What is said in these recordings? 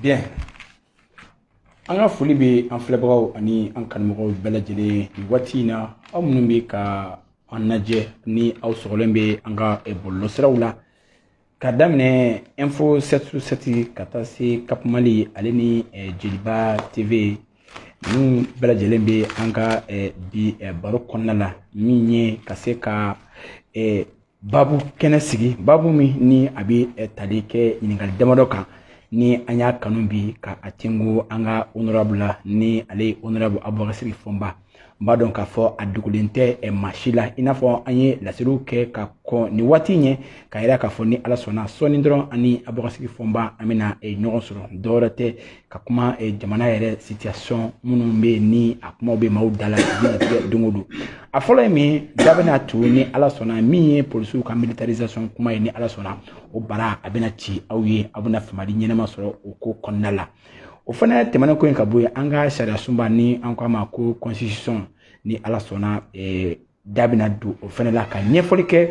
Bien. An ka foli bɛ an filɛbagaw ani an kanumɔgɔw bɛɛ lajɛlen nin waati in na aw minnu bɛ ka an lajɛ ni aw sɔgɔlen bɛ an ka bɔlɔlɔsiraw la ka daminɛ info 7sur7 ka taa se Cap Mali ale ni Jeliba TV ninnu bɛɛ lajɛlen bɛ an ka bi baro kɔnɔna la min ye ka se ka babu kɛnɛ sigi babu min ni a bɛ tali kɛ ɲininkali damadɔ kan ni an y'a kanu bi ka a tengo an ka honorable la ni ale honorable Aboubacar Fɔnba n b'a dɔn k'a fɔ a dogolen tɛ maa si la i n'a fɔ an ye laseliw kɛ ka kɔn nin waati ɲɛ ka yira k'a fɔ ni ala sɔnna sɔɔni dɔrɔn ani Aboubacar Fɔnba an bɛna ɲɔgɔn sɔrɔ dɔwɛrɛ tɛ ka kuma jamana yɛrɛ situation minnu bɛ ni a kumaw bɛ maaw da la don o don a fɔlɔ ye min da bɛna tu ni ala sɔnna min ye polisiw ka militarisation kuma ye ni ala sɔnna o bara a bɛna ci aw ye aw bɛna famali ɲɛnama sɔrɔ o ko kɔnɔna la o fana tɛmɛnen ko in ka bɔ yen an ka sariya sunba ni an k'a ma ko constitution ni ala sɔnna da bɛna don o fana la ka ɲɛfɔli kɛ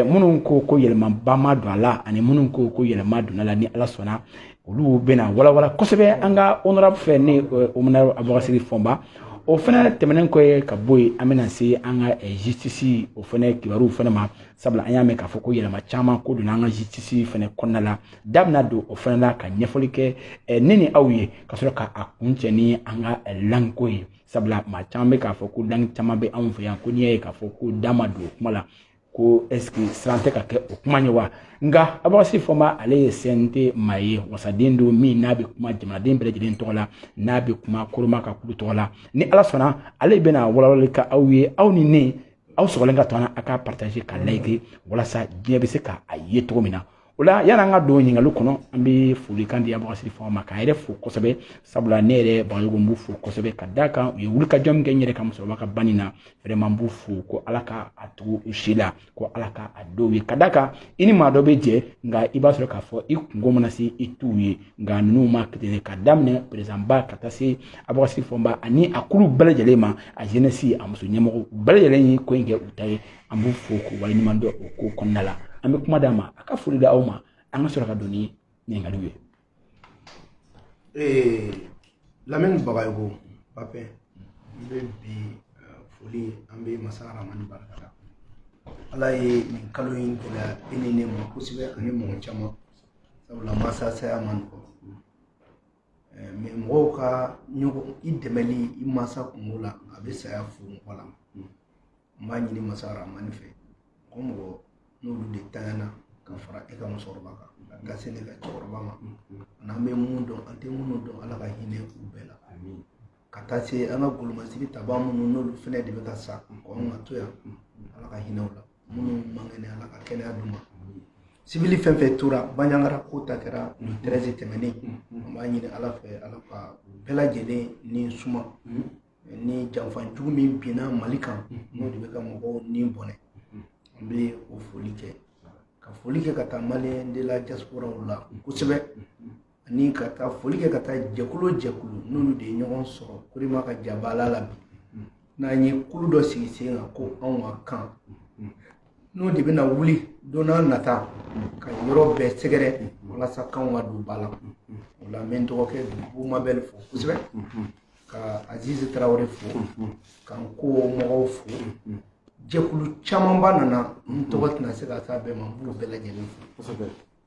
minnu ko yɛlɛmaba ma don a la ani minnu ko yɛlɛma donna la ni ala sɔnna olu bɛna walawala kosɛbɛ an ka honorable fɛ ni honorable Aboubacar Fɔnba o fana tɛmɛnen ko ye ka bɔ yen an bɛna se an ka justice o fana kibaruw fana ma sabula an y'a mɛn k'a fɔ ko yɛlɛma caman ko donna an ka justice fana kɔnɔna la da bɛna don o fana la ka ɲɛfɔli kɛ ne ni aw ye ka sɔrɔ ka a kuncɛ ni an ka lanko ye sabula maa caman bɛ k'a fɔ ko lang caman bɛ anw fɛ yan ko n'i y'a ye k'a fɔ ko da ma don o kuma la ko est-ce que siran tɛ ka kɛ o kuma ye wa nka Aboubacar Fɔnba ale ye CNT maa ye wasaden don min n'a bɛ kuma jamanaden bɛɛ lajɛlen tɔgɔ la n'a bɛ kuma Koroma ka kulu tɔgɔ la ni ala sɔnna ale bɛna walawalali ka aw ye aw ni ne aw sɔgɔlen ka to an na a ka partager ka like walasa diɲɛ bɛ se ka a ye cogo min na o la yan'an ka don ɲininkaliw kɔnɔ an bɛ folikan di Aboubacar Fɔnba ma k'a yɛrɛ fo kosɛbɛ sabula ne yɛrɛ Bagayogo n b'u fo kosɛbɛ ka d'a kan u ye wulikajɔ min kɛ n yɛrɛ ka musokɔrɔba ka banni na vraiment n b'u fo ko ala ka a tugu u si la ko ala ka a dɔw ye ka d'a kan i ni maa dɔ bɛ jɛ nka i b'a sɔrɔ k'a fɔ i kungo mana se i t'u ye nka ninnu ma kelen ka daminɛ président ba ka taa se Aboubacar Fɔnba ani a kulu bɛɛ lajɛlen ma a jeunesse a muso ɲɛmɔgɔ bɛɛ lajɛlen ye ko in kɛ u ta ye an b'u fo k'u waleɲuman dɔn o ko kɔnɔna la an bɛ kuma d'a ma a ka foli di aw ma an ka sɔrɔ ka don ni ɲininkaliw ye. Lamɛnni Bagayogo Pape n bɛ bi foli an bɛ masa Arahamani barika da ala ye nin kalo in gɛlɛya e ni ne ma kosɛbɛ ani mɔgɔ caman sabula masa saya man nɔgɔn mais mɔgɔw ka ɲɔgɔn i dɛmɛli i masa kungo la a bɛ saya fo mɔgɔ la n b'a ɲini masa Arahamani fɛ ko mɔgɔ n'olu de tanyana ka fara e ka musokɔrɔba kan ka se ne ka cɛkɔrɔba ma n'an bɛ mun dɔn an tɛ minnu dɔn ala ka hinɛ u bɛɛ la ka taa se an ka golomasigi taba minnu n'olu fɛnɛ de bɛ ka sa ko an ka to yan ala ka hinɛ u la minnu man kɛnɛ ala ka kɛnɛya d'u ma sibili fɛn fɛn tora Bandiagara ko ta kɛra nin 13 tɛmɛnen an b'a ɲini ala fɛ ala ka bɛɛ lajɛlen ni suma ni janfanjugu min binna Mali kan n'o de bɛ ka mɔgɔw ni bɔnɛ an bɛ o foli kɛ ka foli kɛ ka taa Malien de la diaspora la kosɛbɛ ani ka taa foli kɛ ka taa jɛkulu n'olu de ye ɲɔgɔn sɔrɔ Koroma ka jabala la bi n'an ye kulu dɔ sigi sen kan ko anw ka kan n'o de bɛna wuli don n'a nata ka yɔrɔ bɛɛ sɛgɛrɛ walasa kanw ka don ba la o la n bɛ n dɔgɔkɛ Bubu Mabel fo kosɛbɛ ka Azizi Tarawele fo k'an ko mɔgɔw fo jɛkulu camanba nana n tɔgɔ tɛna se ka taa bɛɛ ma n b'u bɛɛ lajɛlen fo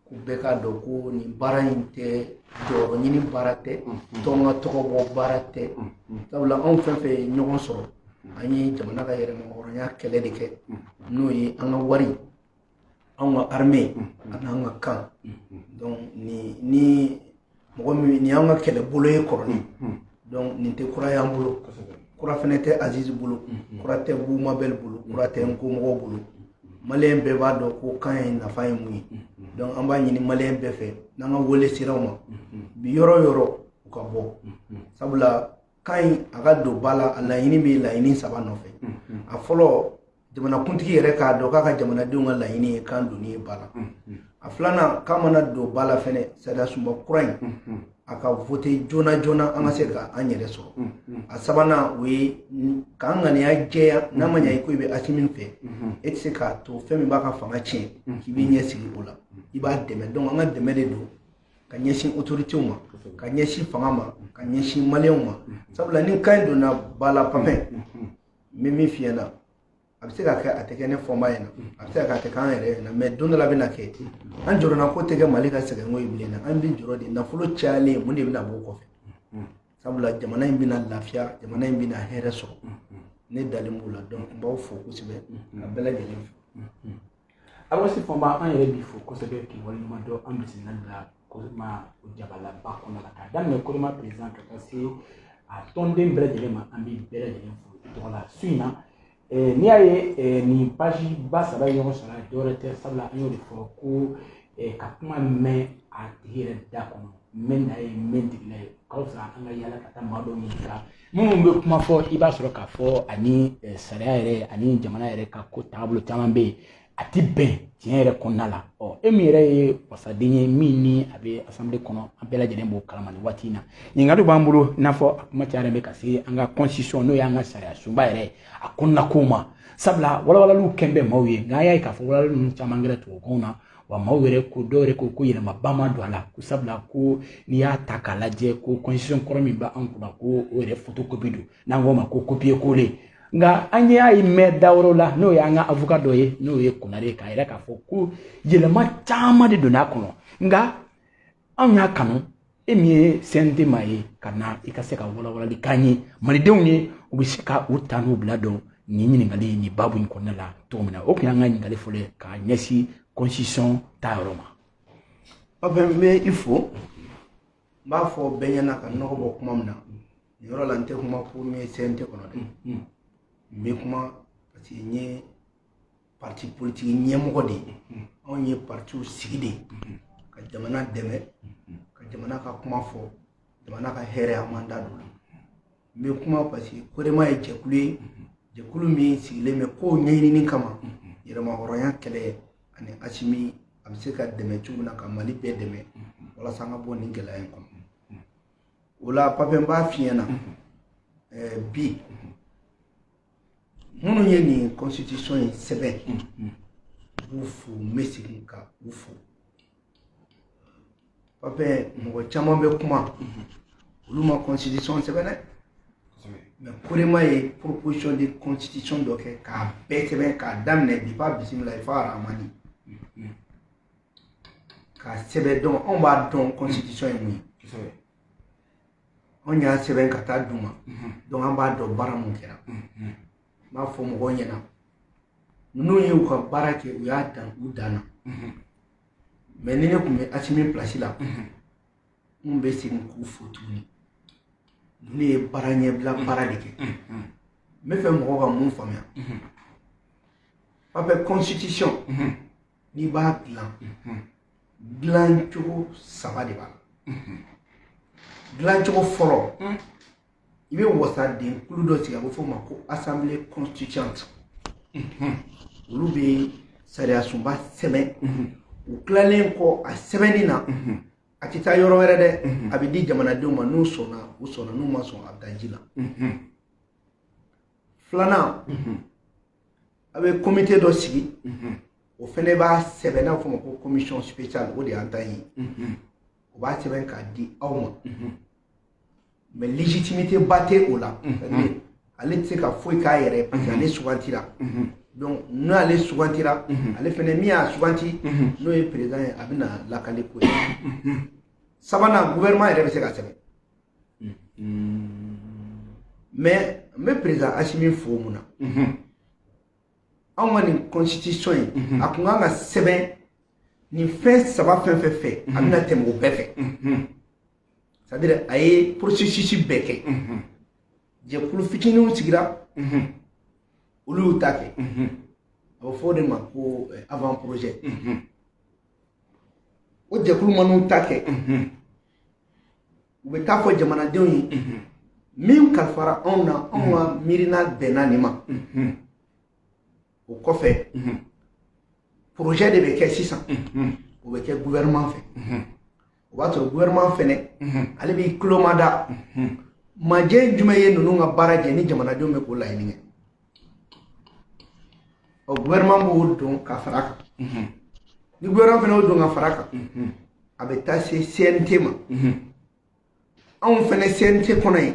ko bɛɛ k'a dɔn ko nin baara in tɛ jɔyɔrɔ ɲini baara tɛ tɔn ka tɔgɔ bɔ baara tɛ sabula anw fɛn fɛn ye ɲɔgɔn sɔrɔ an ye jamana ka yɛrɛmahɔrɔnya kɛlɛ de kɛ n'o ye an ka wari an ka armée ani an ka kan donc ni mɔgɔ min ni an ka kɛlɛbolo ye kɔrɔlen donc nin tɛ kura y'an bolo kura fɛnɛ tɛ Azizi bolo kura tɛ Bubu Mabel bolo kura tɛ n ko mɔgɔw bolo Malien bɛɛ b'a dɔn ko kan ye nafa ye mun ye donc an b'a ɲini Malien bɛɛ fɛ n'an ka wele siraw ma bi yɔrɔ yɔrɔ u ka bɔ sabula kan in a ka don ba la a laɲini bɛ laɲini 3 nɔfɛ a fɔlɔ jamanakuntigi yɛrɛ k'a dɔn k'a ka jamanadenw ka laɲini ye kan donni ye ba la a filanan k'a mana don ba la fɛnɛ sariya sunba kura in a ka vote joona joona an ka se ka an yɛrɛ sɔrɔ a sabanan o ye k'an ŋaniya jɛya n'a ma ɲɛ i ko i bɛ Asimi fɛ e tɛ se k'a to fɛn min b'a ka fanga tiɲɛ k'i b'i ɲɛ sigi o la i b'a dɛmɛ donc an ka dɛmɛ de don ka ɲɛsin autorité ma ka ɲɛsin fanga ma ka ɲɛsin maliyɛnw ma sabula ni kan donna ba la Papin min min fiyɛ na a bɛ se ka kɛ a tɛ kɛ ne fɔnba ɲɛna a bɛ se ka kɛ a tɛ k'an yɛrɛ ɲɛna mais don dɔ la bɛna kɛ an jɔrɔna ko tɛ kɛ Mali ka sɛgɛnko ye bilen an bɛ jɔrɔ de nafolo cayalen mun de bɛna bɔ kɔfɛ sabula jamana in bɛna lafiya jamana in bɛna hɛrɛ sɔrɔ ne dalen b'o la donc n b'aw fo kosɛbɛ ka bɛɛ lajɛlen fo Awasi Fɔnba an yɛrɛ b'i fo kosɛbɛ k'i waleɲuman dɔn an bisimila la Koroma o jabalaba kɔnɔ la k'a daminɛ Koroma président ka taa se a tɔnden bɛɛ lajɛlen ma an bɛ bɛɛ lajɛlen fo i tɔgɔ la su in na n'i y'a ye nin page ba saba ye ɲɔgɔn sɔrɔ dɔwɛrɛ tɛ sabula an y'o de fɔ ko ka kuma mɛn a tigi yɛrɛ da kɔnɔ mɛn na ye mɛn tigila ye ka fisa an ka yala ka taa maa dɔw ɲininka minnu bɛ kuma fɔ i b'a sɔrɔ k'a fɔ ani sariya yɛrɛ ani jamana yɛrɛ ka ko taabolo caman bɛ yen a ti bɛn tiɲɛ yɛrɛ kɔnɔna la e min yɛrɛ ye wasaden ye min ni a bɛ assemblée kɔnɔ an bɛɛ lajɛlen b'o kalama nin waati in na ɲininkali b'an bolo i n'a fɔ a kuma cayara bɛ ka se an ka constitution n'o y'an ka sariya sunba yɛrɛ a kɔnɔna kow ma sabula walawalaliw kɛn bɛ maaw ye nka an y'a ye k'a fɔ walawalali ninnu caman kɛra tubabukanw na wa maaw yɛrɛ ko dɔw yɛrɛ ko yɛlɛmaba ma don a la ko sabula ko n'i y'a ta k'a lajɛ ko constitution kɔrɔ min b'an kunna ko o yɛrɛ photocopie don n'an k'o ma ko copier coller nka an y'a ye mɛn daworo la n'o y'an ka avocat dɔ ye n'o ye Konare ye k'a yɛrɛ k'a fɔ ko yɛlɛma caman de donna a kɔnɔ nka anw y'a kanu e min ye CNT maa ye ka na i ka se ka walawalali k'an ye malidenw ye u bɛ se ka u ta n'u bila dɔn nin ɲininkali nin babu in kɔnɔna la cogo min na o tun y'an ka ɲininkali fɔlɔ ye k'a ɲɛsin constitution ta yɔrɔ ma. Papin n bɛ i fo n b'a fɔ bɛɛ ɲɛna ka nɔgɔ bɔ kuma min na nin yɔrɔ la n tɛ kuma ko min ye CNT kɔnɔ dɛ. N bɛ kuma parce que n ye parti politique ɲɛmɔgɔ de ye anw ye partiw sigi de ka jamana dɛmɛ ka jamana ka kuma fɔ jamana ka hɛrɛ an man da don la n bɛ kuma parce que Korema ye jɛkulu ye jɛkulu min sigilen bɛ kow ɲɛɲinini kama yɛrɛmahɔrɔnya kɛlɛ ani Asimi a bɛ se ka dɛmɛ cogo min na ka Mali bɛɛ dɛmɛ walasa an ka bɔ nin gɛlɛya in kɔnɔ o la Papin n b'a f'i ɲɛna bi minnu ye nin constitution in sɛbɛn b'u fo n bɛ segin ka u fo Papin mɔgɔ caman bɛ kuma olu ma constitution sɛbɛn dɛ mais Korema ye proposition de constitution dɔ kɛ k'a bɛɛ sɛbɛn k'a daminɛ depuis bisimila fo Aramani k'a sɛbɛn donc anw b'a dɔn constitution ye mun ye anw y'a sɛbɛn ka taa d'u ma donc an b'a dɔn baara mun kɛra n b'a fɔ mɔgɔw ɲɛna ninnu ye u ka baara kɛ u y'a dan u dan na mais ni ne tun bɛ Asimi place la n bɛ segin k'u fo tuguni ne ye baara ɲɛbila baara de kɛ n bɛ fɛ mɔgɔw ka mun faamuya Papin constitution n'i b'a dilan cogo saba de b'a la dilan cogo fɔlɔ i bɛ wasaden kulu dɔ sigi a bɛ fɔ o ma ko assemblée constituante olu bɛ sariya sunba sɛbɛn u tilalen kɔ a sɛbɛnni na a tɛ taa yɔrɔ wɛrɛ dɛ a bɛ di jamanadenw ma n'u sɔnna u sɔnna n'u ma sɔn a bɛ taa ji la filanan a bɛ comité dɔ sigi o fɛnɛ b'a sɛbɛn n'a fɔ ma ko commission spéciale o de y'an ta ye o b'a sɛbɛn k'a di aw ma mais légitimité ba tɛ o la ale tɛ se ka foyi k'a yɛrɛ parce que ale sugantira donc n'ale sugantira ale fɛnɛ min y'a suganti n'o ye président ye a bɛna lakale ko ye sabanan gouvernement yɛrɛ bɛ se ka sɛbɛn mais n bɛ président Asimi fo mun na anw ka nin constitution in a kun kan ka sɛbɛn nin fɛn saba fɛn fɛn fɛ a bɛna tɛmɛ o bɛɛ fɛ c'est à dire a ye processus bɛɛ kɛ jɛkulu fitininw sigira olu y'u ta kɛ a bɛ fɔ o de ma ko avant projet o jɛkulu man'u ta kɛ u bɛ taa fɔ jamanadenw ye min kalifara anw na anw ka miirina bɛnna nin ma o kɔfɛ projet de bɛ kɛ sisan o bɛ kɛ gouvernement fɛ o b'a sɔrɔ gouvernement fɛnɛ ale b'i tulo ma da majɛ jumɛn ye ninnu ka baara kɛ ni jamanadenw bɛ k'o laɲini kɛ ɔ gouvernement b'o don ka fara a kan ni gouvernement fɛnɛ y'o don ka fara a kan a bɛ taa se CNT ma anw fɛnɛ CNT kɔnɔ ye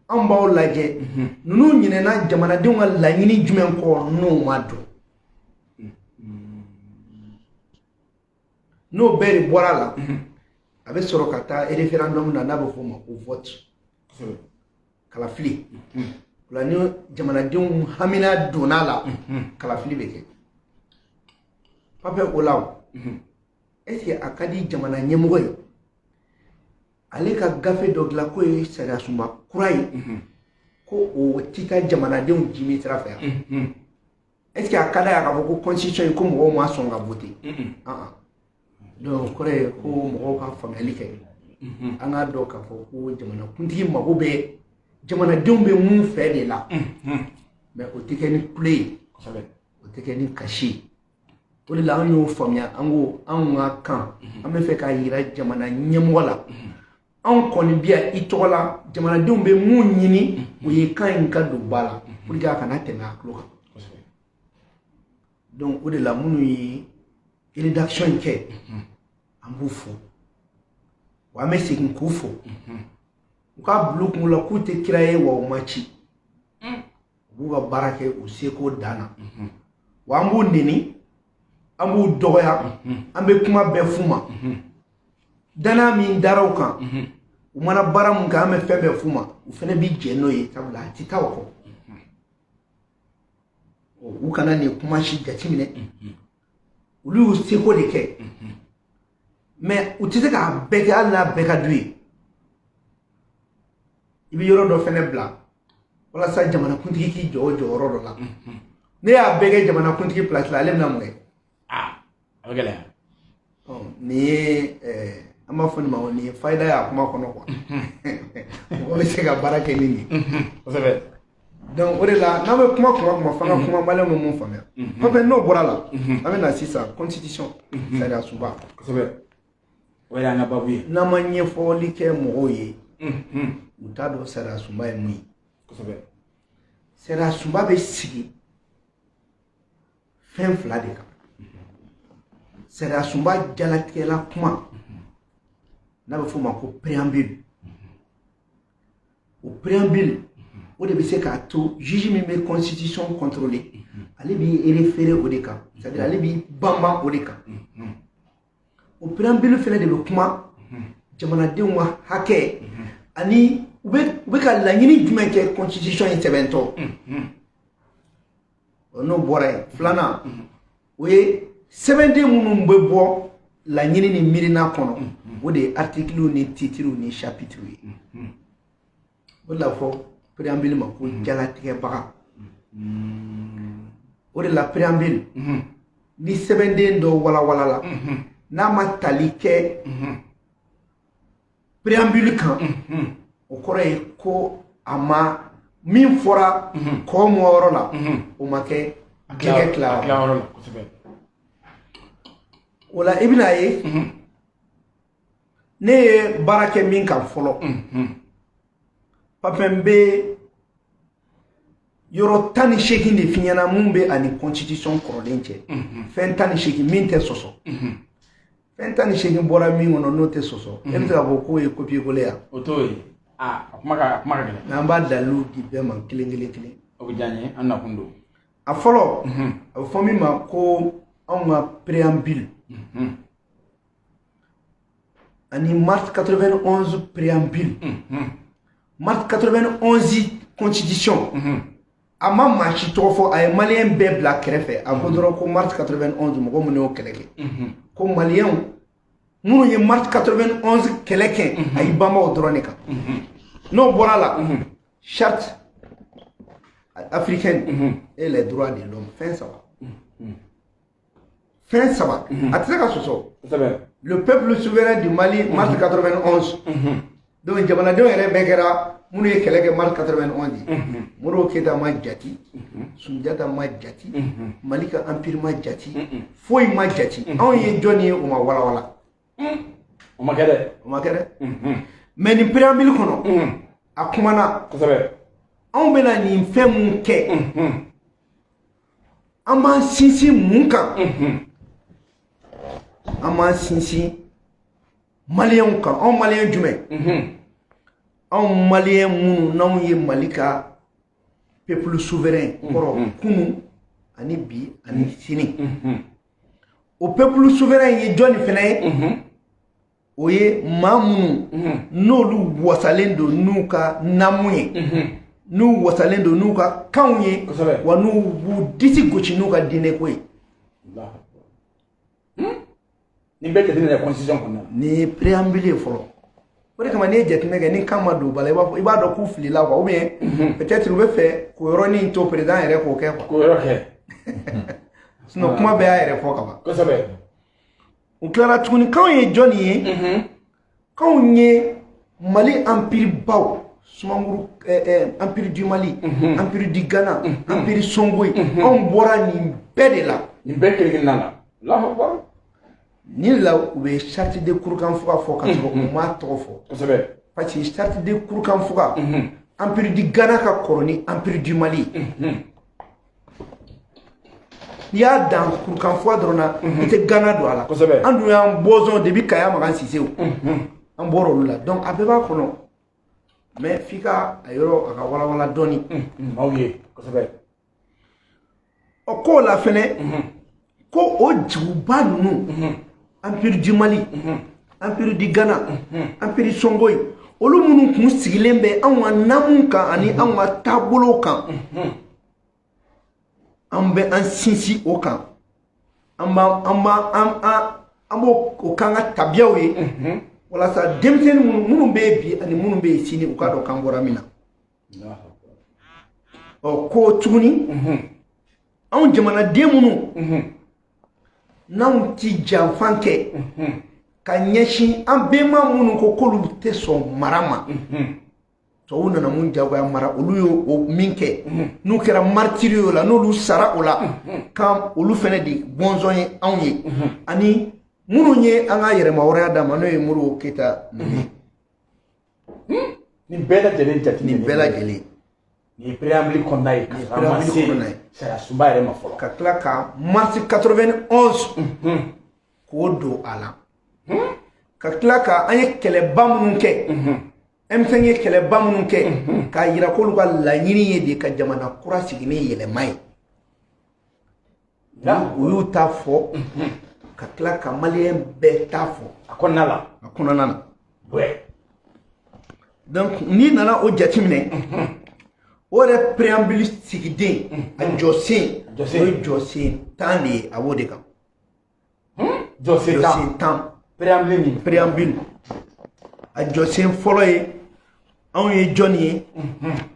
anw b'aw lajɛ ninnu ɲinɛna jamanadenw ka laɲini jumɛn kɔ n'o ma dɔn n'o bɛɛ de bɔra la a bɛ sɔrɔ ka taa référendum na n'a bɛ fɔ o ma ko vote kalafili o la ni jamanadenw hamina donna la kalafili bɛ kɛ Pape o la est-ce que a ka di jamana ɲɛmɔgɔ ye ale ka gafe dɔ dilan k'o ye sariya sunba kura ye ko o ti taa jamanadenw jimi sira fɛ yan est-ce que a ka d'a ye k'a fɔ ko constitution ko mɔgɔw ma sɔn ka voter donc kɔrɔ ye ko mɔgɔw ka faamuyali kɛ an k'a dɔn k'a fɔ ko jamanakuntigi mago bɛ jamanadenw bɛ mun fɛ de la mais o tɛ kɛ ni kule ye o tɛ kɛ ni kasi ye o de la an y'o faamuya an ko anw ka kan an bɛ fɛ k'a yira jamana ɲɛmɔgɔ la anw kɔni bi yan i tɔgɔ la jamanadenw bɛ mun ɲini o ye kan in ka don ba la pour que a kana tɛmɛ a tulo kan donc o de la minnu ye rédaction in kɛ an b'u fo wa an bɛ segin k'u fo u ka bila u kun la k'u tɛ kira ye wa u ma ci u b'u ka baara kɛ u seko dan na wa an b'u neni an b'u dɔgɔya an bɛ kuma bɛɛ f'u ma danaya min dara u kan u mana baara mun kɛ an bɛ fɛn bɛɛ f'u ma u fana bi jɛ n'o ye sabula a ti taa o kɔ u kana nin kuma si jateminɛ olu y'u seko de kɛ mais u tɛ se k'a bɛɛ kɛ hali n'a bɛɛ ka d'u ye i bɛ yɔrɔ dɔ fɛnɛ bila walasa jamanakuntigi k'i jɔ o jɔyɔrɔ dɔ la ne y'a bɛɛ kɛ jamanakuntigi place la ale bɛna mun kɛ a bɛ gɛlɛya nin ye an b'a fɔ nin ma ko nin ye fayida ye a kuma kɔnɔ quoi mɔgɔ bɛ se ka baara kɛ ni nin kosɛbɛ donc o de la n'an bɛ kuma f'an ka kuma maliyɛnw bɛ mun faamuya Pape n'o bɔra la an bɛ na sisan constitution sariya sunba kosɛbɛ o y'an ka babu ye n'an ma ɲɛfɔli kɛ mɔgɔw ye u t'a dɔn sariya sunba ye mun ye kosɛbɛ sariya sunba bɛ sigi fɛn fila de kan sariya sunba jalatigɛla kuma n'a bɛ f'o ma ko préambule o préambule o de bɛ se k'a to juge min bɛ constitution contrôler ale b'i référer o de kan c'est-à-dire ale b'i banban o de kan o préambule fɛnɛ de bɛ kuma jamanadenw ka hakɛ ani u bɛ ka laɲini jumɛn kɛ constitution in sɛbɛntɔ n'o bɔra yen filanan o ye sɛbɛnden minnu bɛ bɔ laɲini ni miirina kɔnɔ o de ye articles ni titres ni chapitres ye o de la fɔ préambule ma ko jalatigɛbaga o de la préambule ni sɛbɛnden dɔ walawala la n'a ma tali kɛ préambule kan o kɔrɔ ye ko a ma min fɔra kɔ mɔyɔrɔ la o ma kɛ jɛgɛ tilayɔrɔ la o la i bɛna ye ne ye baara kɛ min kan fɔlɔ Pape n bɛ yɔrɔ 18 de f'i ɲɛna mun bɛ ani constitution kɔrɔlen cɛ fɛn 18 min tɛ sɔsɔ fɛn 18 bɔra min kɔnɔ n'o tɛ sɔsɔ e bɛ se k'a fɔ k'o ye copier coller ya o t'o ye a kuma ka gɛlɛn n'an b'a dalilu di bɛɛ ma kelen kelen kelen o bɛ diya n ye an nakun don a fɔlɔ a bɛ fɔ min ma ko anw ka préambule ani mars 91 préambule mars 91 constitution a ma maa si tɔgɔ fɔ a ye maliyɛn bɛɛ bila kɛrɛfɛ a ko dɔrɔn ko mars 91 mɔgɔ minnu y'o kɛlɛ kɛ ko maliyɛnw minnu ye mars 91 kɛlɛ kɛ a y'i banba o dɔrɔn de kan n'o bɔra la charte africaine et les droits de l'homme fɛn saba a tɛ se ka sɔsɔ le peuple souverain du Mali mars 91 donc jamanadenw yɛrɛ bɛɛ kɛra minnu ye kɛlɛ kɛ mars 91 de Modibo Keyita ma jati Sunjata ma jati Mali ka empire ma jati foyi ma jati anw ye jɔn ye o ma walawala o ma kɛ dɛ mais nin préambule kɔnɔ a kumana anw bɛna nin fɛn mun kɛ an b'an sinsin mun kan an b'an sinsin malien kan on malien jumɛn on malien minnu n'anw ye Mali ka peuple souverain kɔrɔ kunu ani bi ani sini o peuple souverain ye jɔnni fɛnɛ ye o ye maa minnu n'olu wasalen don n'u ka namu ye n'u wasalen don n'u ka kanw ye wa n'u b'u disi gosi n'u ka diinɛ ko ye ni bɛɛ tɛ ne constitution kɔnɔ ni préambule fɔlɔ o de kama n'i ye jateminɛ kɛ ni kan ma don bala i b'a dɔn k'u filila quoi ou bien peut-être u bɛ fɛ k'o yɔrɔnin to président yɛrɛ k'o kɛ quoi k'o yɔrɔ kɛ sinon kuma bɛɛ y'a yɛrɛ fɔ ka ban kosɛbɛ u tilara tuguni kanw ye jɔnni ye kanw ye Mali empire baw Sumanguru empire du Mali empire du Ghana empire Songoyi anw bɔra nin bɛɛ de la nin bɛɛ kelen-kelen na Allahu Akbar ni la u bɛ charte de Kurukanfuga fɔ ka sɔrɔ u m'a tɔgɔ fɔ kosɛbɛ parce que charte de Kurukanfuga empire du Ghana ka kɔrɔ ni empire du Mali n'i y'a dan Kurukanfuga dɔrɔn na i tɛ Ghana don a la kosɛbɛ an dun y'an bɔzɔn depuis Kaya Magan Sise an bɔra olu la donc a bɛɛ b'a kɔnɔ mais f'i ka a yɔrɔ a ka walawala dɔɔni aw ye kosɛbɛ o k'o la fɛnɛ ko o jiguba ninnu empire du Mali empire du Ghana empire Songoyi olu minnu kun sigilen bɛ anw ka namu kan ani anw ka taabolo kan an bɛ an sinsin o kan an b'o o k'an ka tabiyaw ye walasa denmisɛnnin minnu bɛ yen bi ani minnu bɛ yen sini u k'a dɔn k'an bɔra min na ko tuguni anw jamanaden minnu n'anw ti janfan kɛ ka ɲɛsin an bɛnba minnu ko k'olu tɛ sɔn mara ma tubabuw nana mun jagoya mara olu y'o min kɛ n'u kɛra martyrs o la n'olu sara o la kan olu fɛnɛ de bɔnsɔn ye anw ye ani minnu ye an ka yɛrɛma hɔrɔnya d'a ma n'o ye Modibo Keyita ninnu nin bɛɛ lajɛlen jate nin bɛɛ lajɛlen ni préambule kɔnɔna ye ka sɔrɔ an ma se sariya sunba yɛrɛ ma fɔlɔ ka tila ka mars 91 k'o don a la ka tila ka an ye kɛlɛba minnu kɛ M5 ye kɛlɛba minnu kɛ k'a yira k'olu ka laɲini ye de ka jamana kura sigi ni yɛlɛma ye u y'u ta fɔ ka tila ka maliyɛn bɛɛ ta fɔ a kɔnɔna na donc n'i nana o jateminɛ o yɛrɛ préambule sigiden a jɔsen o ye jɔsen 10 de ye a b'o de kan jɔsen 10 préambule a jɔsen fɔlɔ ye anw ye jɔnni ye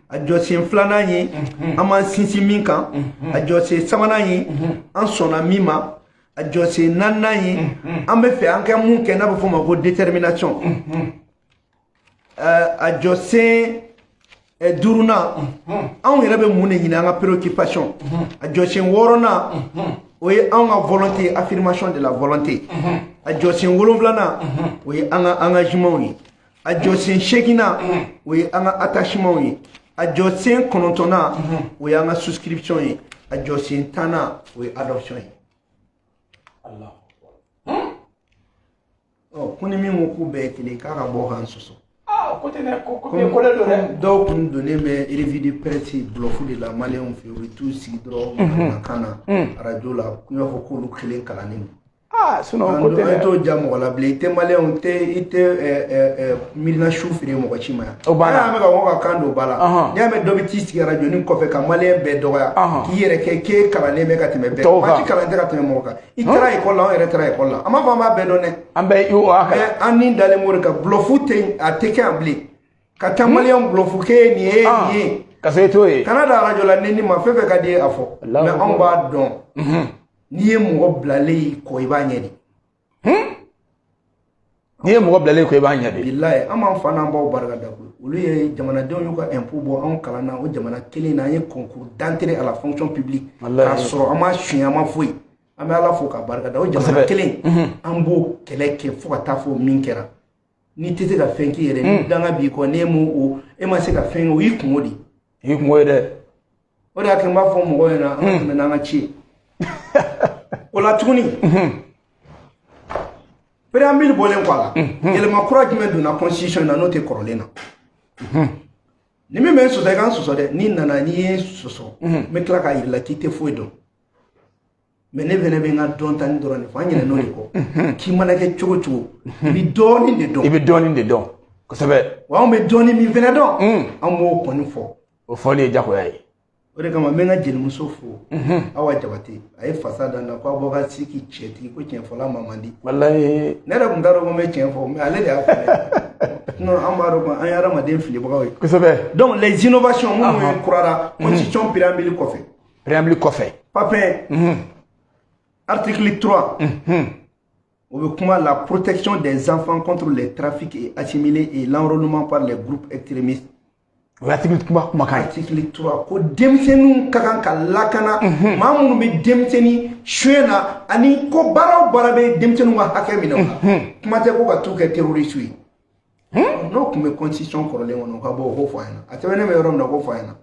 a jɔsen filanan ye an m'an sinsin min kan a jɔsen sabanan ye an sɔnna min ma a jɔsen naaninan ye an bɛ fɛ an ka mun kɛ n'a bɛ fɔ o ma ko détermination a jɔsen duurunan anw yɛrɛ bɛ mun de ɲini an ka préoccupation a jɔsen wɔɔrɔnan o ye anw ka volonté affirmation de la volonté a jɔsen wolonfilanan o ye an ka engagement ye a jɔsen seeginan o ye an ka attachement ye a jɔsen kɔnɔntɔnnan o ye an ka souscription ye a jɔsen tannan o ye adoption ye ko ni min ko k'u bɛɛ ye kelen k'a ka bɔ k'an sɔsɔ dɔw kun donnen bɛ revue de presse bulɔfu de la maliyɛnw fɛ u bɛ t'u sigi dɔrɔn kan na radio la i b'a fɔ k'olu kelen kalannen don an t'o ja mɔgɔ la bilen i tɛ maliyɛnw i tɛ miirina su feere mɔgɔ si ma yan n'i y'a mɛn ka wɔn ka kan don ba la n'i y'a mɛn dɔ bɛ t'i sigi radio nin kɔfɛ ka maliyɛn bɛɛ dɔgɔya k'i yɛrɛ kɛ k'e kalannen bɛ ka tɛmɛ bɛɛ kan maa si kalan tɛ ka tɛmɛ mɔgɔ kan i taara ekɔli la an yɛrɛ taara ekɔli la an b'a fɔ an b'a bɛɛ dɔn dɛ an ni dalen b'o de kan bulɔfu tɛ a tɛ kɛ yan bilen ka taa maliyɛn bulɔfu k'e nin ye nin ye ka se t'o ye kana da radio la ni ma fɛn fɛn ka di ye a fɔ mais anw b'a dɔn n'i ye mɔgɔ bilalen y'i kɔ i b'a ɲɛ de n'i ye mɔgɔ bilalen kɔ i b'a ɲɛ de bilaye an b'an fa n'an baw barika da koyi olu ye jamanadenw y'u ka impôt bɔ anw kalan na o jamana kelen na an ye concours d'entrée à la fonction publique k'a sɔrɔ an ma suɲɛ an ma foyi an bɛ ala fo ka barika da o jamana kelen an b'o kɛlɛ kɛ fo ka taa fɔ min kɛra n'i tɛ se ka fɛn k'i yɛrɛ ni danga b'i kɔ n'e m'o e ma se ka fɛn kɛ o y'i kungo de i kungo ye dɛ o de y'a kɛ n b'a fɔ mɔgɔw ɲɛna an ka tɛmɛ n'an ka ci ye o la tuguni préambule bolen quoi la élément kura jumɛn donna constitution na n'o tɛ kɔrɔlen na ni min bɛ n sɔsɔ i kan sɔsɔ dɛ ni nana n'i ye sɔsɔ n bɛ tila k'a yir'i la k'i tɛ foyi dɔn mais ne fɛnɛ bɛ n ka dɔn ta ni dɔrɔn de fɔ an yɛlɛ n'o de kɔ k'i mana kɛ cogo cogo i bɛ dɔɔnin de dɔn. I bɛ dɔɔnin de dɔn kosɛbɛ. wa anw bɛ dɔɔnin min fɛnɛ dɔn an b'o kɔni fɔ. o fɔli ye jagoya ye. o de kama n bɛ n ka jelimuso fo Awa Jabate a ye fasa da n na k'a bɔ ka sigi cɛtigi ko tiɲɛ fɔla ma man di. walayi ne yɛrɛ tun t'a dɔn ko n bɛ tiɲɛ fɔ mais ale de y'a fɔ non an b'a dɔn ko an ye adamaden filibagaw ye. kosɛbɛ. donc les innovations minnu ye kurara constitution préambule kɔfɛ. préambule kɔfɛ. Papin. Article 3. On veut comment la protection des enfants contre les trafics et assimilés et l'enrôlement par les groupes extrémistes. Article 3. Article 3. Ko denmisɛnninw ka kan ka lakana maa minnu bɛ denmisɛnnin suɲɛ na ani ko baara o baara bɛ denmisɛnninw ka hakɛ minɛ o la. Kuma tɛ ko ka t'u kɛ terroriste ye. N'o tun bɛ constitution kɔrɔlen kɔnɔ o ka bɔ o ko fɔ an ɲɛna. A sɛbɛnnen bɛ yɔrɔ min na o ko fɔ an ɲɛna.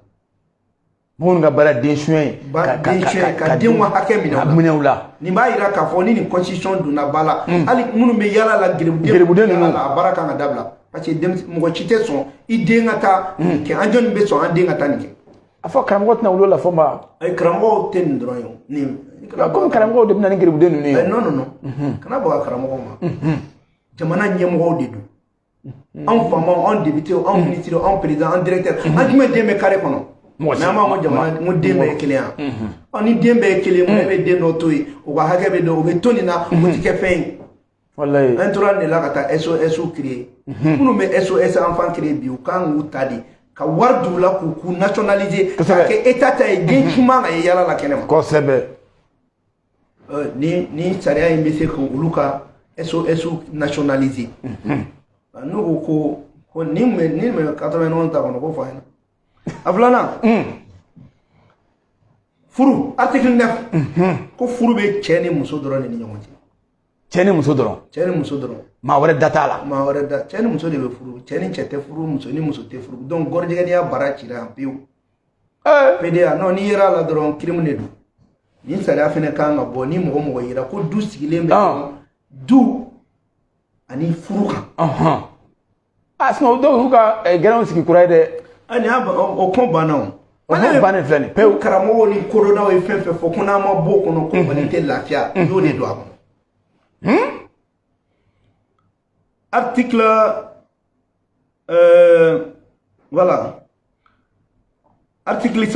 Mun ka baara den suɲɛ ye ka den ka hakɛ minɛ o la. Nin b'a yira k'a fɔ ni nin constitution donna ba la hali minnu bɛ yala la gerebuden ninnu a baara kan ka dabila parce que mɔgɔ ci tɛ sɔn i den ka taa nin kɛ an jɔnni bɛ sɔn an den ka taa nin kɛ. A fɔ karamɔgɔ tɛna wolo la fɔ ma. Karamɔgɔw tɛ nin dɔrɔn ye comme karamɔgɔw de bɛ na ni gerebuden ninnu ye. non non non kana bɔ ka karamɔgɔw ma jamana ɲɛmɔgɔw de don anw faamaw anw députés anw ministres anw président anw directeur an jumɛn den bɛ carré kɔnɔ. mais an b'a fɔ jamana n ko den bɛɛ ye kelen yan ni den bɛɛ ye kelen mun bɛ den dɔ to yen o ka hakɛ bɛ dɔn o bɛ to nin na o ti kɛ fɛn ye. walayi an tora de la ka taa SOS créer minnu bɛ SOS enfant créer bi u kan k'u ta de ka wari d'u la k'u nationaliser k'a kɛ état ta ye den ci man ka ye yala la kɛnɛ ma. kosɛbɛ. ni sariya in bɛ se k'olu ka SOS nationaliser n'u ko ni mɛ 91 ta kɔnɔ ko fɔ an ɲɛna. A filanan furu article 9 ko furu bɛ cɛ ni muso dɔrɔn de ni ɲɔgɔn cɛ. cɛ ni muso dɔrɔn. cɛ ni muso dɔrɔn. maa wɛrɛ da t'a la. maa wɛrɛ da cɛ ni muso de bɛ furu cɛ ni cɛ tɛ furu muso ni muso tɛ furu donc gɔrɔjɛgɛdenya baara cira yan pewu. PDA non ni yera la dɔrɔn crime de don ni sariya fɛnɛ kan ka bɔ ni mɔgɔ mɔgɔ yera ko du sigilen bɛ du ani furu kan. sinon dɔw y'u ka gɛrɛnw sigi kura ye dɛ. ani o ko banna o bannen filɛ nin pewu karamɔgɔw ni kodɔnnaw ye fɛn fɛn fɔ ko n'an ma bɔ o kɔnɔ ko mali tɛ lafiya y'o de don a kɔnɔ. article voilà article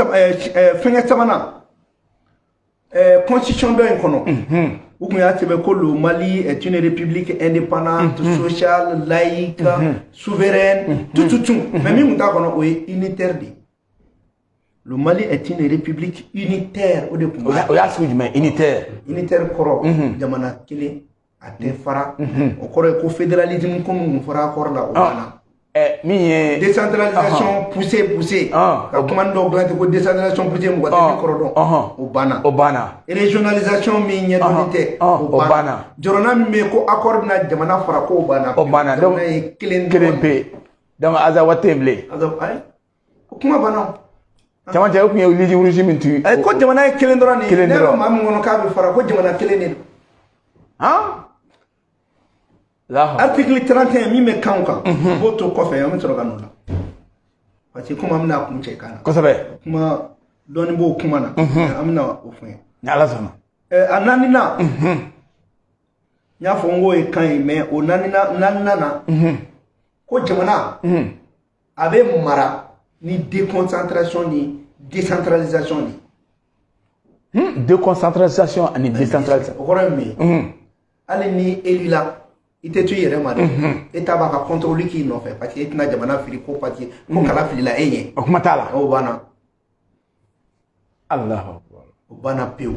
fɛngɛ sabanan constitution dɔ in kɔnɔ u tun y'a sɛbɛn ko le Mali est une république indépendante sociale laïque souveraine tout mais min tun t'a kɔnɔ o ye unitaire de. le Mali est une république unitaire o de tun b'a. o y'a sugu jumɛn unitaire kɔrɔ jamana kelen a tɛ fara o kɔrɔ ye ko fédéralisme komi mun fɔra accord la o banna. min ye décentralisation poussée ka kuma dɔw dilan ten ko décentralisation poussée mɔgɔ tɛ min kɔrɔ dɔn o banna régionalisation min ɲɛdɔnnen tɛ o banna jɔrɔna min bɛ yen ko accord bɛna jamana fara ko o banna donc jamana ye kelen pe donc Azawa tɛ yen bilen o kuma banna camancɛ o tun ye ligne rouge min tun ko jamana ye kelen dɔrɔn de ye ne ko maa min kɔnɔ k'a bɛ fara ko jamana kelen de don. article 31 min bɛ kan kan b'o to kɔfɛ an bɛ sɔrɔ ka n'o la parce que comme an bɛna kun cɛ kan na kosɛbɛ kuma dɔɔnin b'o kuma na an bɛna o fɔ n ye ni Ala sɔnna a naaninan n y'a fɔ n k'o ye kan ye mais o naaninan na ko jamana a bɛ mara ni déconcentration ni décentralisation de. déconcentration ani décentralisation o kɔrɔ ye min ye hali ni élu la i tɛ to i yɛrɛ ma dɛ état b'a ka contrôle k'i nɔfɛ parce que e tɛna jamana fili ko parce que ko kala filila e ɲɛ o kuma t'a la o banna Allahu Akbar o banna pewu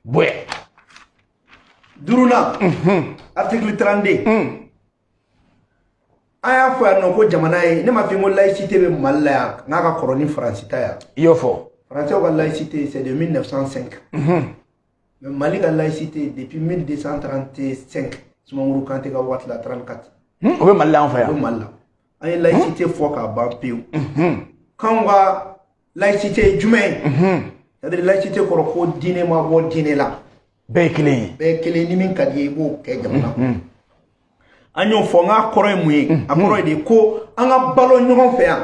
bonya duurunan article 32 an y'a fɔ yan nɔ ko jamana ye ne ma fɔ ko laïcité bɛ Mali la yan n'a ka kɔrɔ ni Faransi ta yan i y'o fɔ Français ka laïcité c'est de 1905 mais Mali ka laïcité depuis 1235 Soumaoro Kanté ka waati la 34 o bɛ Mali la an fɛ yan o bɛ Mali la an ye laïcité fɔ k'a ban pewu k'anw ka laïcité ye jumɛn ye c'est-à-dire laïcité kɔrɔ ko diinɛ ma bɔ diinɛ la bɛɛ kelen ni min ka di ye i b'o kɛ jamana kɔnɔ an y'o fɔ n k'a kɔrɔ ye mun ye a kɔrɔ ye de ko an ka balo ɲɔgɔn fɛ yan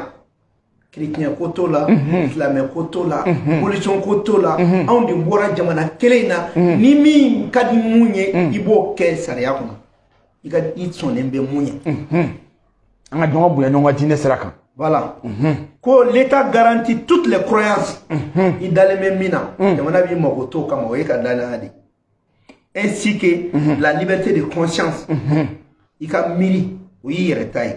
chrétien ko t'o la silamɛ ko t'o la religion ko t'o la anw de bɔra jamana kelen in na ni min ka di mun ye i b'o kɛ sariya kɔnɔ i sɔnnen bɛ mun ye an ka ɲɔgɔn bonya ɲɔgɔn ka diinɛ sira kan voilà ko l'état garantit toutes les croyances i dalen bɛ min na jamana b'i mago t'o kama o ye ka danaya de ainsi que la liberté de conscience i ka miiri o y'i yɛrɛ ta ye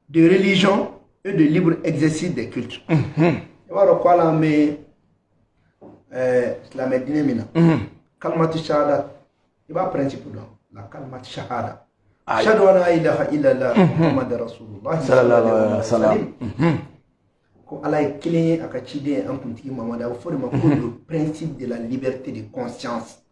de religion et de libre exercice des cultes i b'a dɔn ko ala an bɛ silamɛ diinɛ min na kalimatu shahada i b'a principe dɔn la kalimatu shahada ashhadu an la ilaha illallah muhammad rasulullah sallallahu alaihi wasallam ko ala ye kelen ye a ka ciden an kuntigi mamadu a bɛ fɔ de ma ko le principe de la liberté de conscience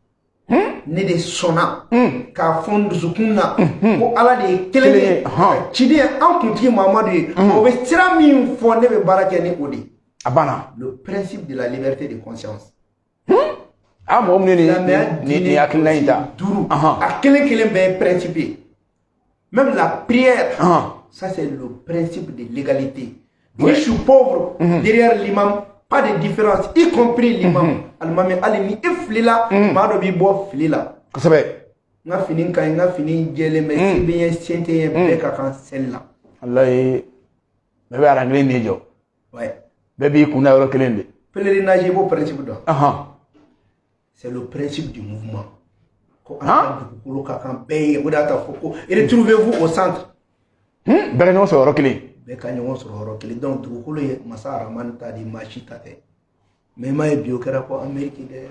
ne de sɔnna k'a fɔ n dusukun na ko ala de ye kelen ye ka ciden an kuntigi mamadu ye o bɛ sira min fɔ ne bɛ baara kɛ ni o de ye a banna le principe de la liberté de conscience a mɔgɔ minnu ni hakilina in ta duuru a kelen kelen bɛɛ ye principe ye même la prière ça c'est le principe de l'égalité je suis pauvre derrière l'imam pas de différence y compris l'imam alimami ali ni e filila maa dɔ b'i bɔ fili la kosɛbɛ n ka fini ka ɲi n ka fini jɛlen bɛ se bɛ ye sen tɛ ye bɛɛ ka kan seli la walayi bɛɛ bɛ arankelen de jɔ bɛɛ b'i kun na yɔrɔ kelen de pèlerinage i b'o principe dɔn c'est le principe du mouvement ko an ka dugukolo ka kan bɛɛ ye o de y'a ta fɔ ko retrouvez-vous au centre bɛɛ ka ɲɔgɔn sɔrɔ yɔrɔ kelen bɛɛ ka ɲɔgɔn sɔrɔ yɔrɔ kelen donc dugukolo ye masa aramani ta di maa si ta tɛ mais i m'a ye bi o kɛra ko amérique dɛ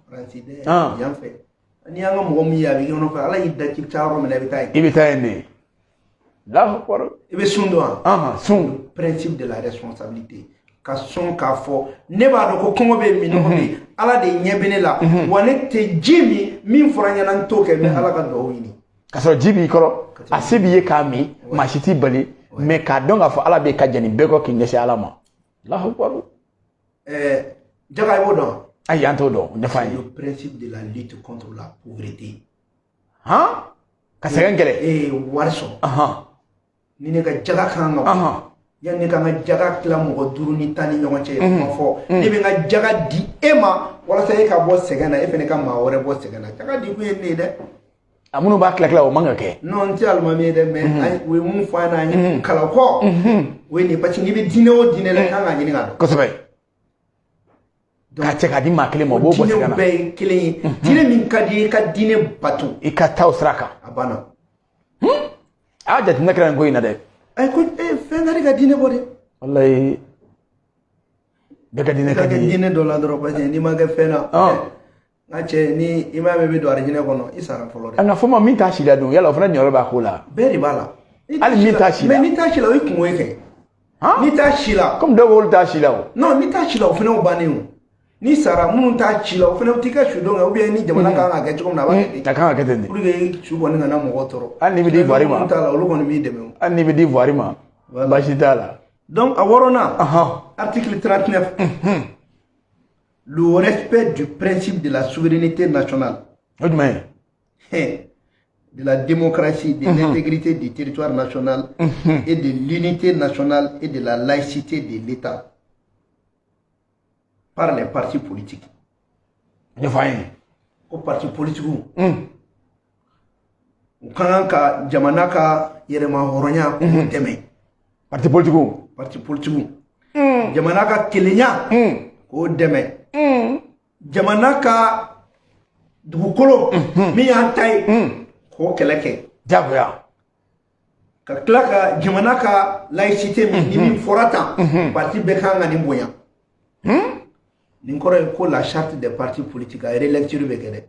faransi dɛ yan fɛ ni y'an ka mɔgɔ min ye a bɛ ɲɔgɔn fɛ ala y'i da k'i taa yɔrɔ min na i bɛ taa yen i bɛ taa yen de lahakɔrɔ i bɛ sun dɔn wa sun principe de la responsabilité ka sɔn k'a fɔ ne b'a dɔn ko kɔngɔ bɛ min nɔgɔ bɛ ala de ɲɛ bɛ ne la wa ne tɛ ji min fɔra ɲɛna n t'o kɛ mais ala ka dugawu ɲini ka sɔrɔ ji b'i kɔrɔ a se b'i ye k'a min maa si t'i bali mais k'a dɔn k'a fɔ ala bɛ ka jɛni bɛɛ kɔ k'i ɲɛsin ala ma lahakɔrɔ jaga i b'o dɔn ayi an t'o dɔn ɲɛfɔ an ye le principe de la lutte contre la pauvreté ka sɛgɛn kɛlɛ wari sɔrɔ ni ne ka jaga kan ka yani ne ka n ka jaga tila mɔgɔ duuru ni tan ni ɲɔgɔn cɛ kuma fɔ ne bɛ n ka jaga di e ma walasa e ka bɔ sɛgɛn na e fana ka maa wɛrɛ bɔ sɛgɛn na jaga di kun ye ne ye dɛ a minnu b'a tila tila o man ka kɛ non n tɛ alimami ye dɛ mais u ye mun fɔ an na an ye kalan kɔ o ye nin parce que n'i bɛ diinɛ o diinɛ la i kan ka ɲini k'a dɔn kosɛbɛ k'a cɛ k'a di maa kelen ma o b'o bɔ sɛgɛn na diinɛw bɛɛ ye kelen ye diinɛ min ka di i ka diinɛ bato i ka taa o sira kan a banna a jateminɛ kɛra nin ko in na dɛ ayi ko fɛn ka di ka diinɛ bɔ dɛ walayi bɛɛ ka diinɛ ka di kɛ diinɛ dɔ la dɔrɔn parce que n'i ma kɛ fɛn na n ka cɛ ni i m'a mɛn bɛ don arijinɛ kɔnɔ i sara fɔlɔ dɛ a nka fɔ ma min t'a si la dun yala o fana ɲɔgɔn b'a ko la bɛɛ de b'a la hali min t'a si la mais n'i t'a si la o ye kungo ye kɛ n'i t'a si la comme dɔw b'olu t'a si la o non n'i t'a si la o fana y'o bannen o n'i sara minnu t'a ci la o fana t'i ka su don ou bien ni jamana kan ka kɛ cogo min na a b'a kɛ ten a kan ka kɛ ten de pour que su kɔni kana mɔgɔ tɔɔrɔ hali n'i bɛ di ivoire ma t'a la olu kɔni b'i dɛmɛ o hali n'i bɛ di ivoire ma baasi t'a la donc a wɔɔrɔnan article 39 le respect du principe de la souveraineté nationale o jumɛn ye de la démocratie, de l'intégrité du territoire national et de l'unité nationale et de la laïcité de l'État par les partis politiques. Aux partis politiques. Quand jamana ka yerema horonya deme. Parti politique. Jamana ka kelenya ko deme. Jamana ka dugukolo mi antay ko keleke. Jagoya. Ka tila ka jamana ka laïcité ni min forata parti bɛɛ kan ka nin bonya nin kɔrɔ ye ko la charte des partis politiques a relecture bɛ kɛ dɛ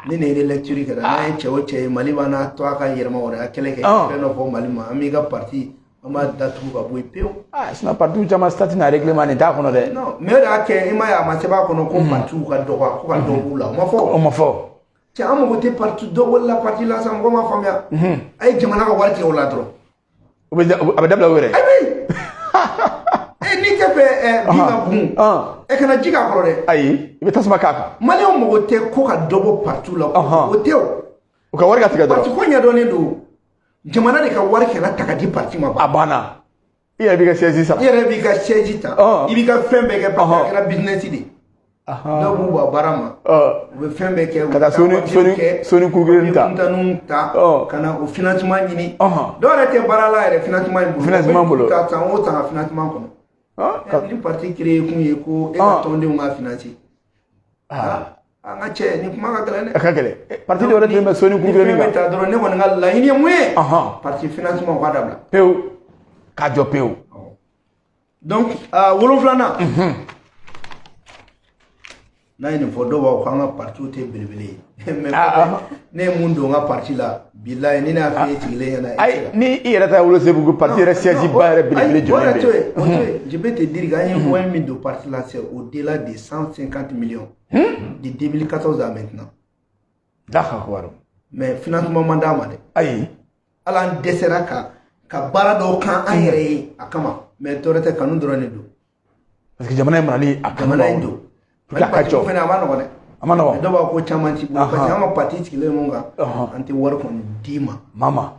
ni ne relecture kɛra n'a ye cɛ o cɛ ye Mali b'a n'a to a ka yɛrɛma wɛrɛ a kɛlɛ kɛ fɛn dɔ fɔ Mali ma an b'i ka parti an b'a datugu ka bɔ yen pewu sinon parti caman statut n'a règlement nin t'a kɔnɔ dɛ non mais o de y'a kɛ i m'a ye a ma sɛbɛn a kɔnɔ ko parti ka dɔgɔ ko ka dɔ b'u la o ma fɔ cɛ an mago tɛ parti dɔ wala parti la sa mɔgɔ ma faamuya a ye jamana ka wari tigɛ o la dɔrɔn a bɛ dabila o yɛrɛ ni tɛ fɛ bin ka gun e kana ji k'a kɔrɔ dɛ ayi i bɛ tasuma k'a kan maliyɛnw mago tɛ ko ka dɔ bɔ parti la o tɛ o u ka wari ka tigɛ dɔrɔn parti ko ɲɛdɔnnen don jamana de ka wari kana ta ka di parti ma a banna i yɛrɛ b'i ka siège sara i yɛrɛ b'i ka siège ta i b'i ka fɛn bɛɛ kɛ parce que a kɛra business de dɔw b'u ba baara ma u bɛ fɛn bɛɛ kɛ ka taa soni kuru ta ka na o financement ɲini dɔw yɛrɛ tɛ baara la yɛrɛ financement bolo ka san o san ka financement kɔnɔ ni parti créé kun ye ko e ka tɔndenw ka financer an ka cɛ ni kuma ka gɛlɛn dɛ a ka gɛlɛn parti dɔ yɛrɛ tun bɛ soni kuru fɛn bɛ ta dɔrɔn ne kɔni ka laɲini ye mun ye parti financement o ka dabila pewu k'a jɔ pewu donc 7 n'a ye nin fɔ dɔw b'a fɔ k'an ka parti tɛ belebele ye mais ne ye mun don n ka parti la bilayi ni ne y'a f'i ye sigilen ɲɛna ayi ni i yɛrɛ ta Wolosebugu parti yɛrɛ siège ba yɛrɛ belebele jɔlen bɛ je peux te dire k'an ye moyen min don parti la c'est au-delà de 150 millions de 2014 à maintenant d'accord mais financement man d'a ma dɛ ayi ala an dɛsɛra ka baara dɔw kan an yɛrɛ ye a kama mais tɔɔrɔ tɛ kanu dɔrɔn de don parce que jamana in marali a kanu jamana in don parti ko fɛnɛ a ma nɔgɔn dɛ a ma nɔgɔn dɔw b'a ko caman ti bolo parce que an ka parti sigilen mun kan an tɛ wari kɔni d'i ma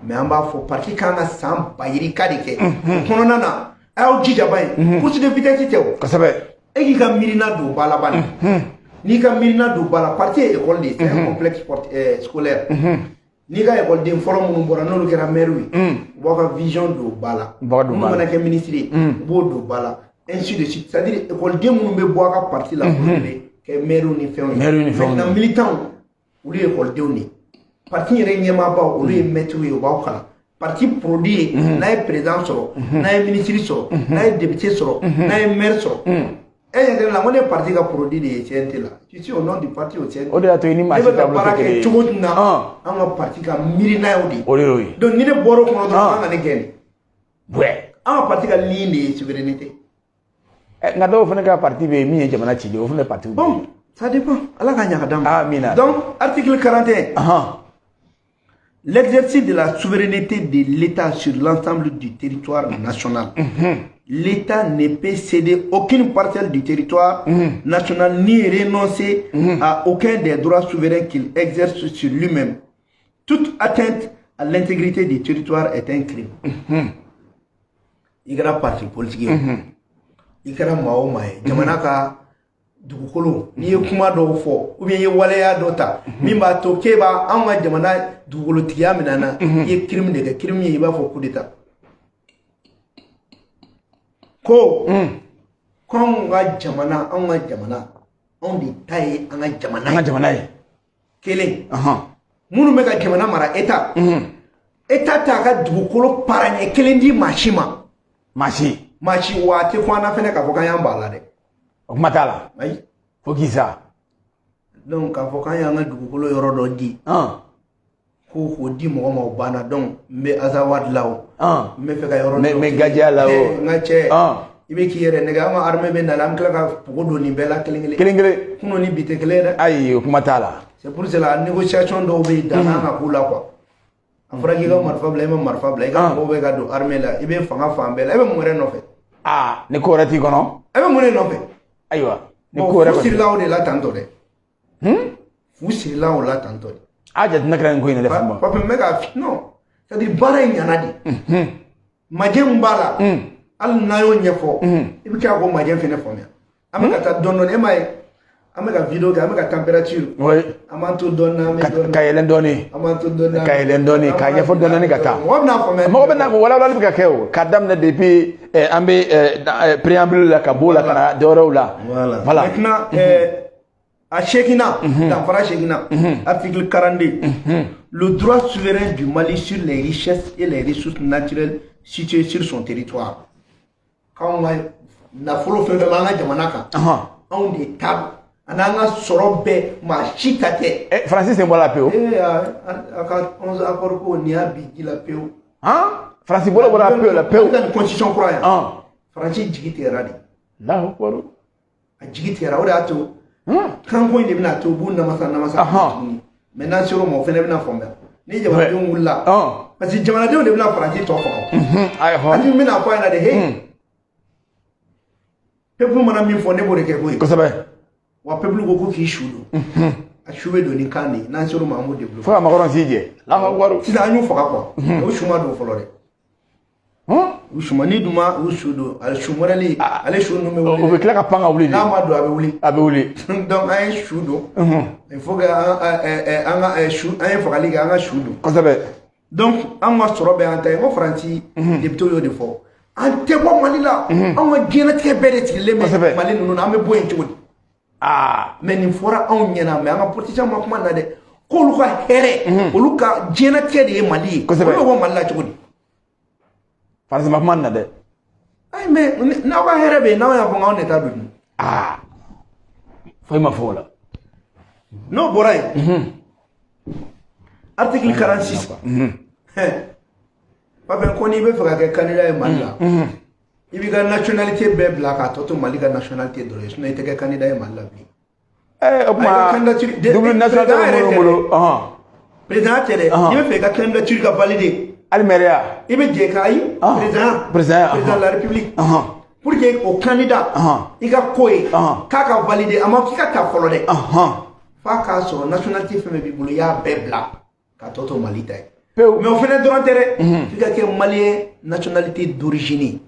mais an b'a fɔ parti kan ka san bayirika de kɛ o kɔnɔna na a y'aw jija ba ye course de vitesse tɛ o kosɛbɛ e k'i ka miirina don ba la ba la n'i ka miirina don ba la parti ye école de ye c'est un complexe scolaire n'i ka écoleden fɔlɔ minnu bɔra n'olu kɛra maire ye u b'aw ka vision don ba la minnu mana kɛ ministre ye u b'o don ba la ainsi de suite c'est-à-dire écoleden minnu bɛ bɔ a ka parti la olu bɛ kɛ maire ni fɛnw ye maintenant militants olu ye écoldenw de parti yɛrɛ ɲɛmaabaw olu ye maître ye u b'aw kalan parti produit ye n'a ye président sɔrɔ n'a ye ministre sɔrɔ n'a ye député sɔrɔ n'a ye maire sɔrɔ e ɲɛ la ko ne parti ka produit de ye CNT la tu sais au nom du parti au CNT o de y'a to i ni maa si taabolo tɛ kelen ye ne bɛ ka baara kɛ cogo min na an ka parti ka miirina y'o de ye o de y'o ye donc ni ne bɔra o kɔnɔ dɔrɔn an ka ne gɛn ouais an ka parti ka ligne de ye souveraineté nka dɔw fana ka parti bɛ yen min ye jamana cili o fana parti bon ça dépend ala ka ɲa ka d'an ma amina donc article 41 l'exercice de la souveraineté de l'État sur l'ensemble du territoire national. L'État ne peut céder aucune parcelle du territoire national ni renoncer à aucun des droits souverains qu'il exerce sur lui-même. Toute atteinte à l'intégrité du territoire est un crime. Il y a un parti politique. Il y a un maï. Dugukolo n'i ye kuma dɔw fɔ ou bien i ye waleya dɔ ta min b'a to k'e b'a anw ka jamana dugukolotigiya minɛ na i ye crime de kɛ crime ye i b'a fɔ coup d'état ko k'anw ka jamana anw de ta ye an ka jamana ye kelen minnu bɛ ka jamana mara état t'a ka dugukolo paraɲɛ kelen di maa si ma maa si wa a tɛ fɔ an na fɛnɛ k'a fɔ k'an y'an ban a la dɛ o kuma t'a la ayi fo k'i sa donc k'a fɔ k'an y'an ka dugukolo yɔrɔ dɔ di k'o di mɔgɔ ma o banna donc n bɛ azawadi la o n bɛ fɛ ka yɔrɔ dɔ n bɛ gajiya la o n ka cɛ i bɛ k'i yɛrɛ nɛgɛ an ka armée bɛ nalen an bɛ tila ka pogo don nin bɛɛ la kelen kelen kunun ni bi tɛ kelen ye dɛ ayi o kuma t'a la c'est pour cela négociation dɔw bɛ yen dan kan ka k'u la quoi a fɔra k'i ka marifa bila i ma marifa bila i ka mɔgɔw bɛ ka don armée la i bɛ fanga fan bɛɛ la i bɛ mun wɛrɛ nɔfɛ ni ko wɛrɛ t'i kɔnɔ e bɛ mun de nɔfɛ ayiwa fu sirila o de la tantɔ dɛ fu sirila o la tantɔ de a jateminɛ kɛra nin ko in de fɛ papa n bɛ ka non c'est à dire baara in ɲana de majɛ min b'a la hali n'a y'o ɲɛfɔ i bɛ kɛ ko majɛ fɛnɛ faamuya an bɛ ka taa dɔɔnin dɔɔnin e m'a ye an bɛ ka vidéo kɛ an bɛ ka température an b'an to dɔɔnin ka yɛlɛn dɔɔnin an b'an to dɔɔnin ka yɛlɛn dɔɔnin ka ɲɛfɔ dɔɔnin ka taa mɔgɔ bɛna faamuya mɔgɔ bɛ n'a fɔ walawalali bɛ ka kɛ o k'a daminɛ depuis an bɛ préambule la ka b'o la ka na dɔwɛrɛw la voilà maintenant à Chekina, dans Fara Chekina, article 42, le droit souverain du Mali sur les richesses et les ressources naturelles situées sur son territoire. Quand on a la follow fait la Jamanaka, on est table, on a un soro be, ma chitate. Francis, c'est moi la peu. On a accord qu'on y a bigi la peu. Francis, voilà la peu, la peu. Dans la constitution croyante. Francis Jigiti Radi. Là, où quoi? Jigiti Radi. Quand on est venu au bout de maintenant sur mon fait n'a fondé ni jamanadenw wulila parce que jamanadenw de bɛna Faransi tɔ faga a ni mina fɔ a ɲɛna de he peuple mana min fɔ ne b'o de kɛ koyi kosɛbɛ wa peuple ko k'i su don a su bɛ don ni kan de n'an sera ma an b'o développer fo ka makɔrɔn si jɛ lafa wari sisan an y'u faga quoi o su ma don fɔlɔ dɛ u suma ni dun ma u su don ale su mɔdɛli ale su ninnu bɛ wuli o bɛ tila ka pan ka wuli n'a ma don a bɛ wuli donc an ye su don il faut que an ka su an ye fagali kɛ an ka su don kosɛbɛ donc an ka sɔrɔ bɛ an ta ye ko faransi député y'o de fɔ an tɛ bɔ mali la an ka diɲɛlatigɛ bɛɛ de sigilen bɛ mali ninnu na an bɛ bɔ yen cogo di mais nin fɔra anw ɲɛna mais an ka politicien ma kuma na dɛ k'olu ka hɛrɛ olu ka diɲɛlatigɛ de ye mali ye olu bɛ bɔ mali la cogo di faransi ma kuma na dɛ ayi mais n'aw ka hɛrɛ bɛ yen n'aw y'a fɔ k'anw de ta don fo i ma fɔ o la n'o bɔra yen article 46 Pape ko n'i bɛ fɛ ka kɛ candidat ye mali la i b'i ka nationalité bɛɛ bila k'a tɔ to mali ka nationalité dɔrɔn ye sinon i tɛ kɛ candidat ye mali la bilen o kuma double nationalité bɛ bolo président tɛ dɛ n'i bɛ fɛ i ka candidature ka valider hali maire i bɛ jɛ k'a ye président de la république pour que o candidat i ka ko ye k'a ka valider a ma f'i ka ta fɔlɔ dɛ f'a k'a sɔrɔ nationalité fɛn fɛn b'i bolo i y'a bɛɛ bila k'a tɔ to mali ta ye mais o fana dɔrɔn tɛ dɛ f'i ka kɛ malien nationalité d'origine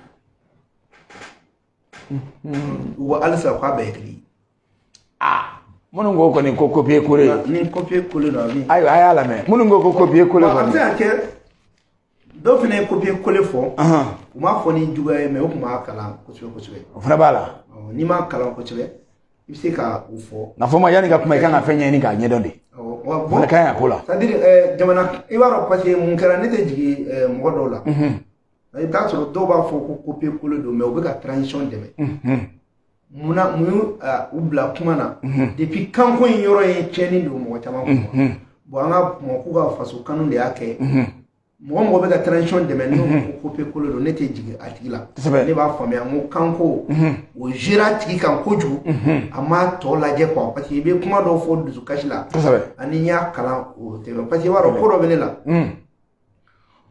wa halisa k'a bɛɛ ye kelen minnu ko kɔni ko copier coller ni copier coller don a bɛ ayiwa a y'a lamɛn minnu ko ko copier coller kɔni a bɛ se ka kɛ dɔw fana ye copier coller fɔ u m'a fɔ ni juguya ye mais u tun b'a kalan kosɛbɛ kosɛbɛ o fana b'a la n'i m'a kalan kosɛbɛ i bɛ se ka o fɔ nka fɔ ma yanni ka kuma i kan ka fɛn ɲɛɲini k'a ɲɛdɔn de o fana ka ɲi a ko la c'est à dire jamana i b'a dɔn parce que mun kɛra ne tɛ jigin mɔgɔ dɔw la i bɛ taa sɔrɔ dɔw b'a fɔ ko copier coller don mais u bɛ ka transition dɛmɛ mun y'u bila kuma na depuis kanko in yɔrɔ ye tiɲɛni don mɔgɔ caman kun bon an ka mɔgɔ k'u ka faso kanu de y'a kɛ mɔgɔ mɔgɔ bɛ ka transition dɛmɛ n'o copier coller don ne tɛ jigin a tigi la ne b'a faamuya n ko kanko o gérera a tigi kan kojugu a m'a tɔ lajɛ quoi parce que i bɛ kuma dɔw fɔ dusukasi la ani n y'a kalan o tɛ parce que i b'a dɔn ko dɔ bɛ ne la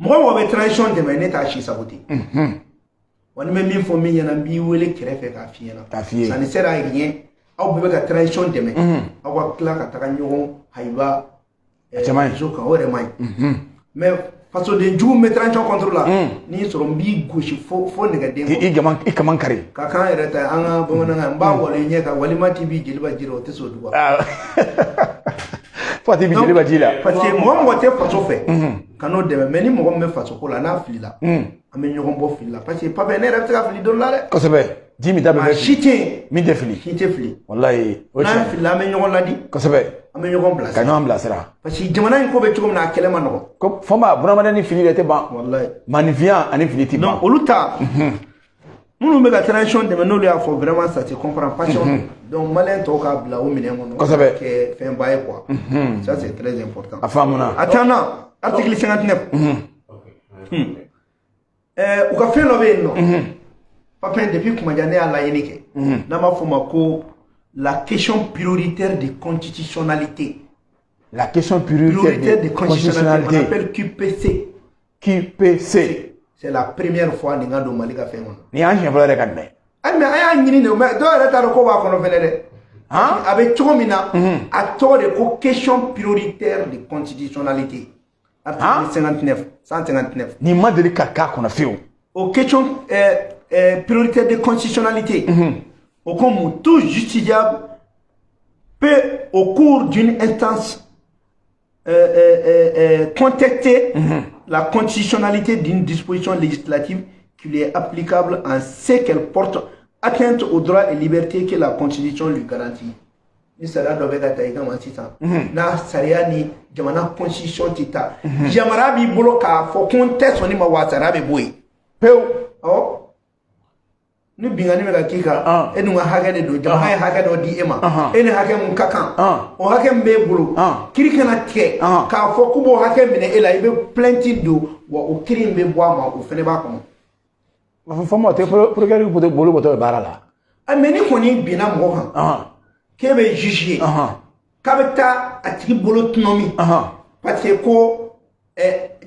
mɔgɔ mɔgɔ bɛ transition dɛmɛ ne t'a si sago ten wa ni bɛ min fɔ min ɲɛna n b'i wele kɛrɛfɛ k'a f'i ɲɛna sanni sera yen aw bɛɛ bɛ ka transition dɛmɛ aw ka tila ka taga ɲɔgɔn hayiba réseau kan o yɛrɛ man ɲi mais fasoden jugu bɛ transition contre la n'i sɔrɔ n b'i gosi fo nɛgɛden i kaman kari ka kan yɛrɛ ta an ka bamanankan n b'a wale ɲɛ kan walima t'i bi jeliba ji la o tɛ s'o dugu fo t'i bi jeliba ji la parce que mɔgɔ mɔgɔ tɛ faso fɛ ka n'o dɛmɛ mais ni mɔgɔ min bɛ faso ko la n'a filila an bɛ ɲɔgɔn bɔ fili la parce que Pape ne yɛrɛ bɛ se ka fili dɔ la dɛ kosɛbɛ ji min ta bɛ si tɛ yen min tɛ fili si tɛ fili walayi n'an filila an bɛ ɲɔgɔn ladi kosɛbɛ an bɛ ɲɔgɔn bilasira ka ɲɔgɔn bilasira parce que jamana in ko bɛ cogo min na a kɛlɛ ma nɔgɔn ko fɔ ma bunahadamaden ni fili de tɛ ban walayi maanifinya ani fili tɛ ban donc olu ta minnu bɛ ka transition dɛmɛ n'olu y'a fɔ vraiment ça se comprend passion donc maliyɛn tɔw k'a bila o minɛn kɔnɔ kosɛbɛ kɛ fɛnba ye quoi ça c'est très important a faamuna attendant article 59 u ka fɛn dɔ bɛ yen nɔ Pape depuis kuma jan ne y'a laɲini kɛ n'an b'a fɔ o ma ko la question prioritaire de constitutionnalité la question prioritaire de constitutionnalité on appelle QPC c'est la première fois nin ka don Mali ka fɛn kɔnɔ ni y'an siɲɛ fɔlɔ yɛrɛ ka mɛn ayi mais an y'a ɲini de mais dɔw yɛrɛ t'a dɔn ko b'a kɔnɔ fɛnɛ dɛ a bɛ cogo min na a tɔgɔ de ko question prioritaire de constitutionnalité article 159 nin ma deli ka k'a kɔnɔ fiyewu o question prioritaire de constitutionnalité au comme tout justiciable peut au cours d'une instance contester la constitutionnalité d'une disposition législative qui lui est applicable en ce qu'elle porte atteinte aux droits et libertés que la constitution lui garantit. Ni sariya dɔ bɛ ka ta i kama sisan n'a sariya ni jamana constitution tɛ ta yamara b'i bolo k'a fɔ ko n tɛ sɔn nin ma wa sariya bɛ bɔ yen pewu awɔ ni bingani bɛ ka k'i kan e dun ka hakɛ de don jamana ye hakɛ dɔ di e ma e ni hakɛ mun ka kan o hakɛ min b'e bolo kiri kana tigɛ k'a fɔ k'u b'o hakɛ minɛ e la i bɛ plainte don wa o kiri in bɛ bɔ a ma o fɛnɛ b'a kɔnɔ. fɔ ma o tɛ procureur bolo bɔtɔ ye baara la. mais ni kɔni binna mɔgɔ kan k'e bɛ juge ye k'a bɛ taa a tigi bolo tunɔmi parce que ko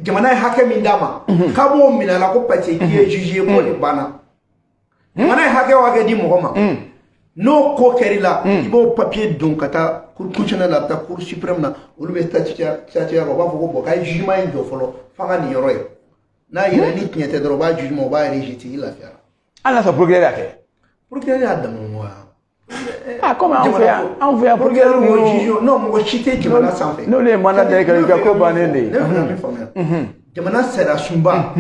jamana ye hakɛ min d'a ma k'a b'o minɛ a la ko parce que k'i ye juge ye ko de banna mana hakɛ o hakɛ di mɔgɔ ma n'o ko kɛr'i la i b'o papier don ka taa cour constitutionnelle la ka taa cour suprême na olu bɛ statuer u b'a fɔ ko bon k'a ye jugement in jɔ fɔlɔ f'a ka nin yɔrɔ ye n'a yɛrɛ ni tiɲɛ tɛ dɔrɔn u b'a jugement u b'a rejeter i lafiyara hali n'a sɔrɔ procureur y'a kɛ procureur y'a dama wa comme anw fɛ yan procureur non mɔgɔ si tɛ jamana sanfɛ n'olu ye mandat da i kan i ka ko bannen de ye ne fana min faamuya jamana sariya sunba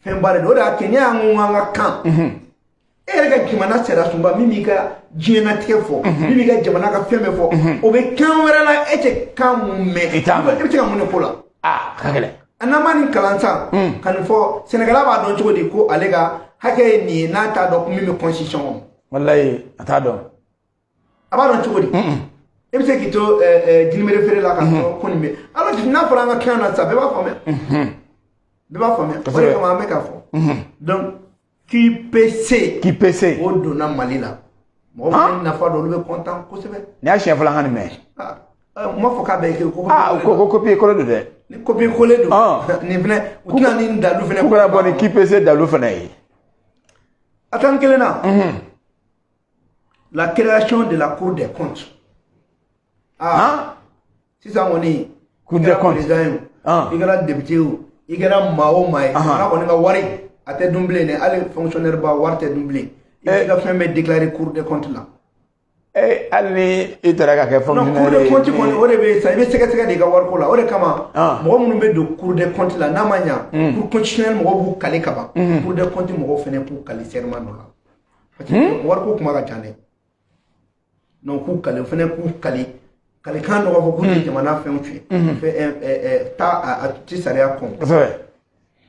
fɛn ba de don o de y'a kɛ ne y'an ko an ka kan e yɛrɛ ka jamana sariya sunba min b'i ka diɲɛnatigɛ fɔ min b'i ka jamana ka fɛn bɛɛ fɔ o bɛ kan wɛrɛ la e tɛ kan mun mɛn i bɛ se ka mun de ko la ka gɛlɛn a n'an ma nin kalan san ka nin fɔ sɛnɛkɛla b'a dɔn cogo di ko ale ka hakɛ ye nin ye n'a t'a dɔn min bɛ constitution kɔnɔ walayi a t'a dɔn a b'a dɔn cogo di e bɛ se k'i to jinimere feere la ka sɔrɔ ko nin bɛ alors que n'a fɔra an ka kan na sisan bɛɛ b'a faamuya bɛɛ b'a faamuya o de kama an bɛ k'a fɔ donc QPC o donna Mali la mɔgɔ min nafa dɔn olu bɛ content kosɛbɛ ni y'a siɲɛ fɔlɔ an ka nin mɛn n m'a fɔ k'a bɛɛ kɛ ko copier coller don dɛ ni copier coller don nin fɛnɛ u tɛna nin dalu fɛnɛ k'u kana bɔ ni QPC dalu fɛnɛ ye a tan kelen na la création de la Cour des comptes sisan kɔni Cour des comptes président i kɛra député o i kɛra maa o maa ye n'a kɔni ka wari a tɛ dun bilen dɛ hali fonctionnaire ba wari tɛ dun bilen i bɛ ka fɛn bɛɛ déclarer Cour des comptes la hali ni i taara ka kɛ fonctionnaire Cour des comptes kɔni o de bɛ sa i bɛ sɛgɛsɛgɛ de i ka wariko la o de kama mɔgɔ minnu bɛ don Cour des comptes la n'a ma ɲa Cour constitutionnelle mɔgɔw b'u kale ka ban Cour des comptes mɔgɔw fɛnɛ b'u kale serment dɔ la parce que wariko kuma ka ca dɛ donc k'u kale o fɛnɛ k'u kale kalekan dɔ b'a fɔ k'u tɛ jamana fɛnw tiɲɛ taa a ti sariya kɔn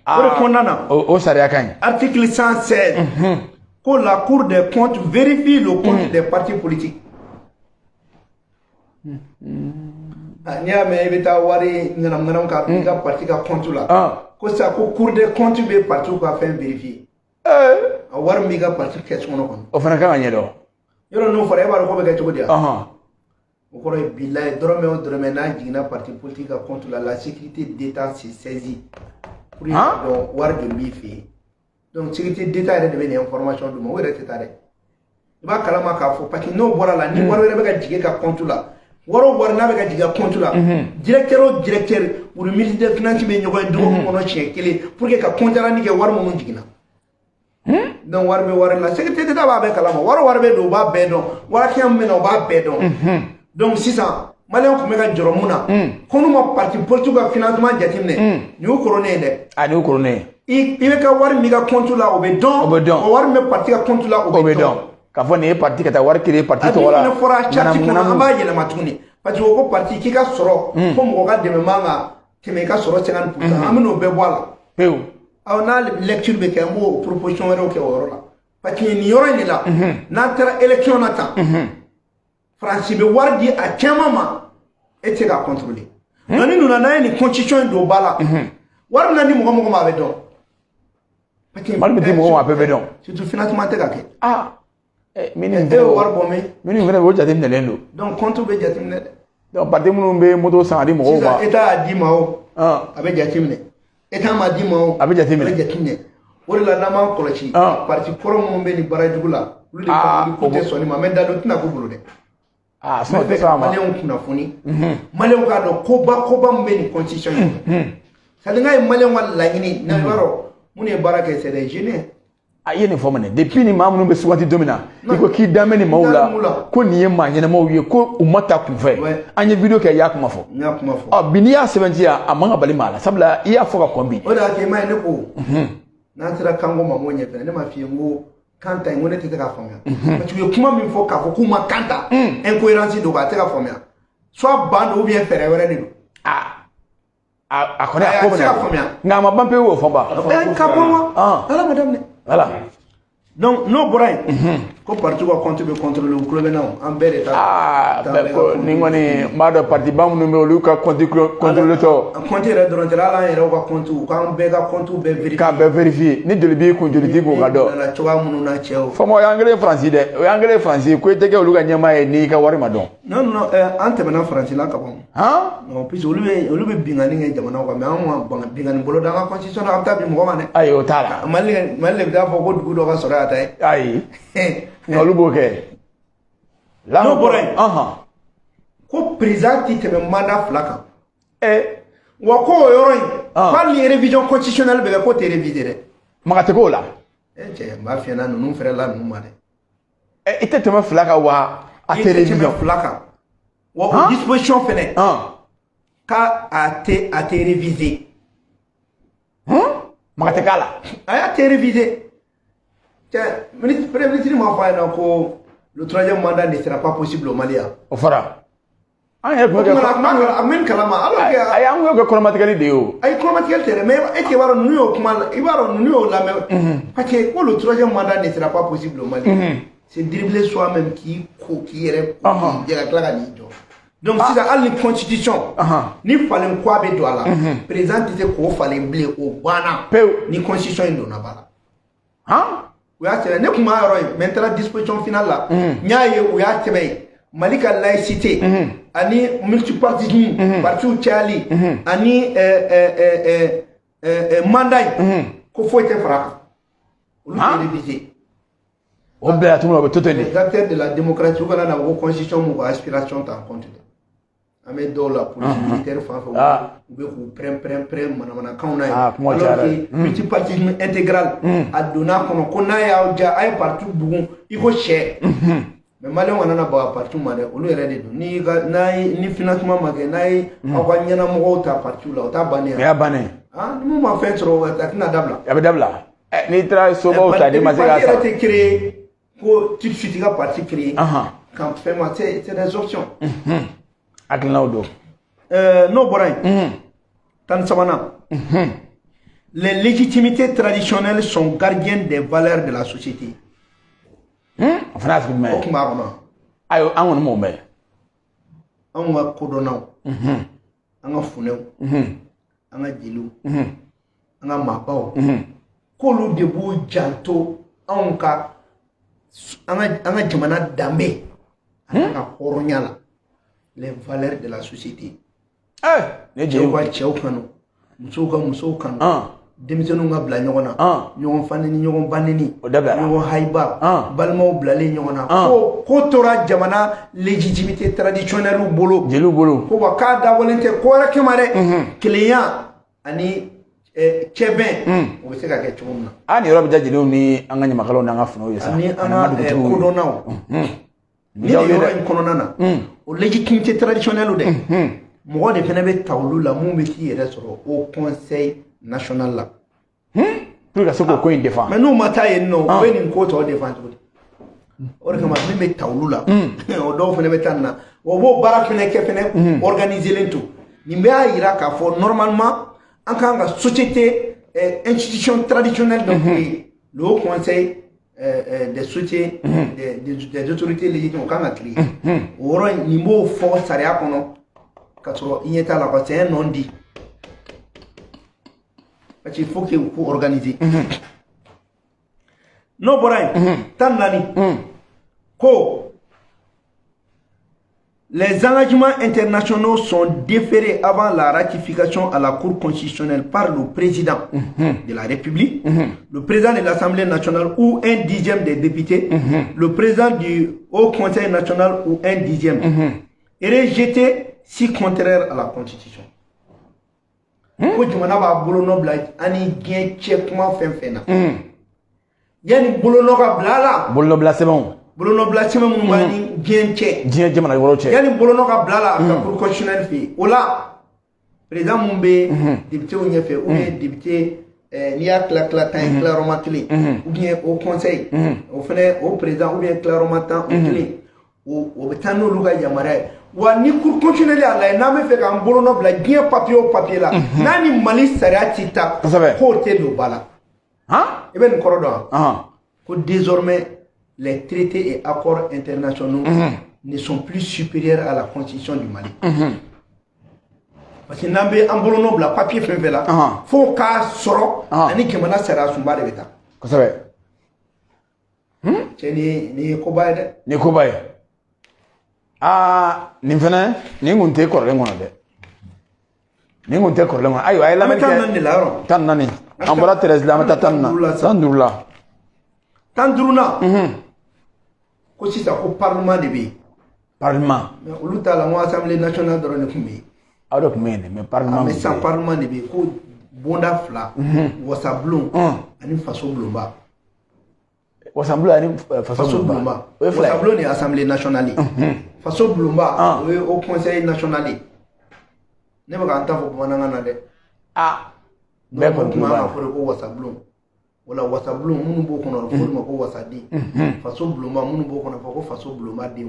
o de kɔnɔna na o sariya ka ɲi article 116 ko la Cour des comptes vérifie le compte des partis politiques n'i y'a mɛn i bɛ taa wari ŋanamu ka i ka parti ka compte la ko sisan ko Cour des comptes bɛ parti ka fɛn vérifier a wari min b'i ka parti kɛsu kɔnɔ kɔni o fana kan ka ɲɛdɔn yɔrɔ n'o fɔra e b'a dɔn ko bɛ kɛ cogo di wa o kɔrɔ ye bilaye dɔrɔmɛ o dɔrɔmɛ n'a jiginna parti politique ka compte la sécurité d'État s'est saisie pour y dɔn wari de b'i fɛ yen donc sécurité d'État yɛrɛ de bɛ nin information d'u ma o yɛrɛ tɛ taa dɛ i b'a kalama k'a fɔ parce que n'o bɔra la ni wari wɛrɛ bɛ ka jigin ka compte la wari o wari n'a bɛ ka jigin ka compte la directeur o directeur ou le ministre des finances bɛ ɲɔgɔn ye dɔgɔkun kɔnɔ siɲɛ kelen pour que ka comptabilité kɛ wari minnu jiginna donc wari bɛ wari la sécurité d'État b'a bɛɛ kalama wari wari bɛ don u b'a bɛɛ dɔn wari kɛmɛ min bɛ na u b'a bɛɛ dɔn donc sisan maliyɛnw tun bɛ ka jɔrɔ mun na ko n'u ma parti politique ka financement jateminɛ nin y'u kɔrɔnen ye dɛ nin y'u kɔrɔnen ye i bɛ ka wari min ka compte la o bɛ dɔn o wari min bɛ parti ka compte la o bɛ dɔn k'a fɔ nin ye parti ka taa wari créer parti tɔgɔ la a bɛ fɔra charte kɔnɔ an b'a yɛlɛma tuguni parce que o ko parti k'i ka sɔrɔ ko mɔgɔ ka dɛmɛ man ka tɛmɛ i ka sɔrɔ 50% an bɛ n'o bɛɛ bɔ a la pewu n'a lecture bɛ kɛ an b'o proposition wɛrɛw kɛ o yɔrɔ la parce que nin yɔrɔ in de la n'an taara élection na tan Faransi bɛ wari di a caman ma e tɛ se k'a contrôler nka ni nana n'a ye nin constitution in don ba la wari min na di mɔgɔ mɔgɔ ma a bɛ dɔn wari bɛ di mɔgɔ ma a bɛɛ bɛ dɔn surtout financement tɛ ka kɛ minnu e y'o wari bɔ min minnu fana o jateminɛlen don donc compte bɛ jateminɛ dɛ donc parti minnu bɛ moto san ka di mɔgɔw ma sisan État y'a di ma o a bɛ jateminɛ État m'a di ma o a bɛ jateminɛ o de la n'an m'an kɔlɔsi parti kɔrɔ minnu bɛ nin baarajugu la olu de k'u tɛ sɔn nin ma mɛ dadon tɛna k'u bolo dɛ sinon tɛ sɔn a ma maliyɛnw kunnafoni maliyɛnw k'a dɔn koba min bɛ nin constitution in kɔnɔ c'est à dire n'a ye maliyɛnw ka laɲini na i b'a dɔn mun ye baara kɛ c'est des jeunes a ye nin fɔ mɛnɛ depuis ni maa minnu bɛ suganti don min na i ko k'i danbɛ ni maaw la ko nin ye maa ɲɛnamaw ye ko u ma ta kunfɛ an ye video kɛ i y'a kuma fɔ bi n'i y'a sɛbɛnti a man ka bali maa la sabula i y'a fɔ ka kɔn bi o de y'a kɛ i m'a ye ne ko n'an sera kanko ma m'o ɲɛfɛ ne m'a f'i ye n ko kan ta in ko ne tɛ se k'a faamuya parce que u ye kuma min fɔ k'a fɔ k'u ma kan ta incohérence don k'a tɛ ka faamuya soit ban don ou bien fɛɛrɛ wɛrɛ de don a kɔni a ko bɛ na nka a ma ban pewu o fɔ ba ka bɔ wa ala ma daminɛ voilà donc n'o bɔra yen ko parti ko compte be contrôler o club na en bere ta ni ngoni mado parti bam no me lu ka contrôler to compte re dron la la re ko compte ko an be ga compte be vérifier ka be vérifier ni joli bi ko joli di ko ga do na choga munu na cheo fo mo anglais français de o anglais français ko tege lu ga nyama e ni ka wari ma don non ante mena français la ka bon non puis olu be bingani nge jamana ko me am bon bingani bolo da ka constitution na ta bi mo ma ne ayo tala malle da fo ko du do ka sora ta ai no lu bo ke la no boray ko président qui te mandat flaka wa ko yoro yi par les révisions constitutionnelles be ko te réviser de magate ko la je ma fi na nu frère la nu ma de ite te ma flaka wa a te révision flaka wa disposition fene ka a te réviser magate kala a te réviser ministre premier ministre m'a fait donc le troisième mandat ne sera pas possible au Mali. Au fara. Ah il faut que même kalama alors que ay am ko chromatically de yo. Ay chromatically tere mais et que waro nu yo kuma ibaro nu yo la parce que le troisième mandat ne sera pas possible au Mali. C'est dribbler soi-même qui est la donc si ça a une constitution ni fallait quoi be do ala présenter ko fallait blé au bana ni constitution indona bala. O y'a tɛmɛ ne kun b'a yɔrɔ ye maintenant disposition finale la n y'a ye o y'a tɛmɛ ye Mali ka laïcité ani multipartisme partiw cayali ani mandat ko foyi tɛ fara kan olu tɛ réviser o bɛɛ tuma o bɛ to ten de les acteurs de la démocratie u kana na ko constitution m'u ka aspiration ta en compte an bɛ dɔw la police militaire fan fɛ u bɛ k'u prɛn manamanakanw na ye alors que multipartisme intégral a donna kɔnɔ ko n'a y'aw ja a ye parti bugun i ko sɛ mais maliyɛnw kana na baga parti ma dɛ olu yɛrɛ de don ni financement ma kɛ n'a ye aw ka ɲɛnamɔgɔw ta parti la o t'a bannen o y'a bannen ni mun ma fɛn sɔrɔ a tɛna dabila a bɛ dabila n'i taara sobaw ta n'i ma se k'a sara parti yɛrɛ tɛ créé ko tout de suite i ka parti créé quand fɛn ma c'est des options hakilinaw don n'o bɔra yen tan sabanan les légitimités traditionnelles sont gardiennes des valeurs de la société o fana y'a sigi jumɛn ye o tun b'a kɔnɔ ayo an kɔni m'o mɛn anw ka kodɔnnaw an ka funɛw an ka jeliw an ka maabaw k'olu de b'u janto anw ka an ka jamana danbe an ka hɔrɔnya la les valeurs de la société cɛw ka cɛw kanu musow ka musow kanu denmisɛnninw ka bila ɲɔgɔn na ɲɔgɔn faneni ɲɔgɔn baneni ɲɔgɔn hayiba balimaw bilalen ɲɔgɔn na ko tora jamana légitimité traditionnelle bolo jeliw bolo ko wa k'a dabɔlen tɛ ko wɛrɛ kama dɛ kelenya ani cɛbɛn o bɛ se ka kɛ cogo min na ni yɔrɔ bɛ ja jeliw ni an ka ɲamakalaw n'an ka funɛw ye sa ani an ka kodɔnnaw ni yɔrɔ in kɔnɔna na o légitimité traditionnelle dɛ mɔgɔ de fana bɛ ta olu la mun bɛ k'i yɛrɛ sɔrɔ au conseil national la pour ka se k'o ko in défend mais n'u ma taa yen nɔ o bɛ nin ko tɔ défend cogo di o de kama min bɛ ta olu la o dɔw fana bɛ taa nin na o b'o baara fana kɛ fana organisé len to nin bɛ y'a yira k'a fɔ normalement an kan ka société institution traditionnelle dɔ créer le haut conseil des sociétés des autorités légitimes o kan ka créer o yɔrɔ nin b'o fɔ sariya kɔnɔ ka sɔrɔ i ɲɛ t'a la parce que c'est un non dit parce qu'il faut qu'il faut organiser n'o bɔra yen tan naani ko les engagements internationaux sont déférés avant la ratification à la Cour constitutionnelle par le président de la République, le président de l'Assemblée nationale ou un dixième des députés, le président du Haut Conseil national ou un dixième, et rejetés si contraire à la Constitution. Ko jamana b'a bolonɔ bila ani diɲɛ cɛ kuma fɛn fɛn na yanni bolonɔ ka bila la bolonɔ bila sɛbɛnw bolonɔ bila sɛbɛn minnu b'a ni diɲɛ cɛ diɲɛ jamana yɔrɔ cɛ yanni bolonɔ ka bila la a ka cour constitutionnelle fɛ yen o la président mun bɛ députéw ɲɛfɛ ou bien député n'i y'a tila tan ye tilayɔrɔma kelen ou bien au conseil o fɛnɛ o président ou bien tilayɔrɔma tan o kelen o bɛ taa n'olu ka yamaruya ye wa ni cour constitutionnelle y'a lajɛ n'an bɛ fɛ k'an bolonɔ bila diɲɛ papier o papier la n'a ni Mali sariya ti ta k'o tɛ don ba la i bɛ nin kɔrɔ dɔn wa ko désormais les traités et accords internationaux ne sont plus supérieurs à la constitution du Mali. Parce que n'ambe ambolono bla papier fait là, faut qu'à soro, ani kemana sera sumba de beta. Quoi ça va? Ni kobaye de. Ni kobaye. Ah, ni fana ni ngunte korle ngona de. Ni ngunte korle ngona. Ayo ay la merke. Tan nani. Ambara Thérèse la mata tanna. Tandurla. Tanduruna. Ko sisa ko parlement de bi. Parlement. Mais olu ta la mo assemblée nationale doro ne kumbi. Ado kumene mais parlement. Mais sans parlement de bi ko bonda fla. Wasa blon. Ani faso blomba. Wasa blon ani faso blomba. Wasa blon ni assemblée nationale. Faso blomba au conseil national. Ne ba kan ta fo mananga na de. Ah. Be ko blomba ko wasa blon. Wala wasa blon munu bo kono fo ma ko wasa di. Faso blomba munu bo kono ko faso blomba di.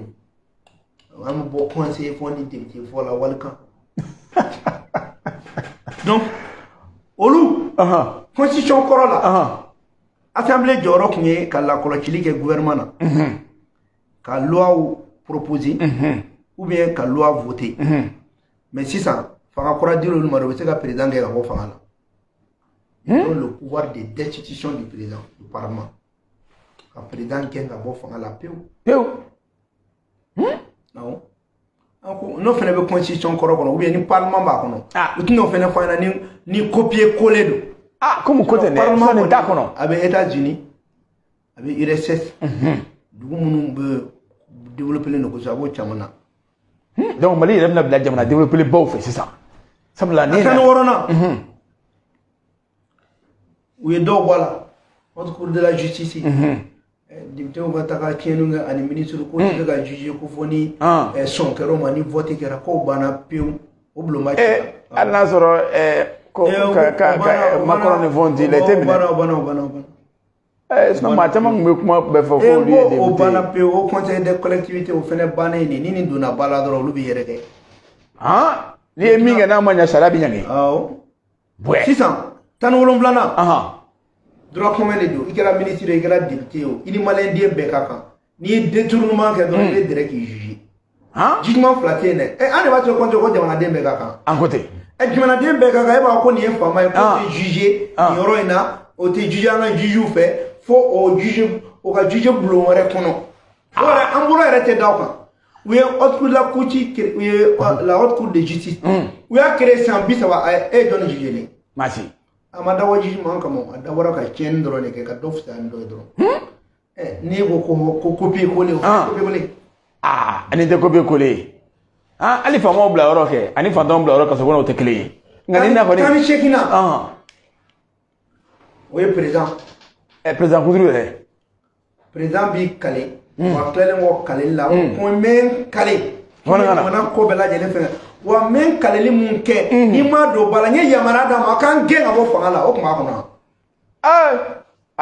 Am bo conseil fo ni député fo la walkan. Donc olu constitution korola assemblée joro kunye kala kolokili ke gouvernement na ka loi proposer ou bien ka loi voter mais si ça fanga kora dilo lu maro se ka président ga ko fanga la le pouvoir de destitution du président du parlement ka président ke ga bo fanga la peu non no fene be constitution koro kono ou bien ni parlement ba kono no fene fana ni copier coller do comme côté ne parlement ne ta kono avec États-Unis avec URSS dugu munu be développer le ko sabo chamana donc Mali remna bla jamana développer le beau fait c'est ça samla ne kan worona ou do voilà haute cour de la justice député va taka kenunga ani ministre ko daga juger ko foni son kero mani voter kera ko bana piu obloma Allah soro ko ka Macron ne vondi les termes sinon ma tama me kuma be fo ko lui député o bana piu au conseil des collectivités au fene bana ni dona bala dro lu bi yereke ni minga na manya sharabi nyangi si ça tan wolon blana droit commun de do ikera ministre ikera député ini malin die bekaka ni détournement que donc les direct juger jugement flaté ne ane ba to ko jamana de bekaka en côté jamana de bekaka e ba ko ni fama ko juger yoro ina o te juger na juge fait faut au juge o ka juge blomore kono ora ambulo rete dawka oui haute cour de la cour la haute cour de justice oui a créé sans bis va et donner juger ni merci amada waji man kamo adawara ka chen dro ne ke ka dof sa ndo dro ni ko copier coller copier coller ani de copier coller ali famo bla oro ke ani fandom bla oro ka so wono te clé ngani na ko ni tani chekina oui président kudru le président bi calé wa klele ngo calé la ko men calé wana ko bela jele fe wa men kaleli mun ke ni ma do bala nye yamara da ma kan gen abo fanga la o kuma kono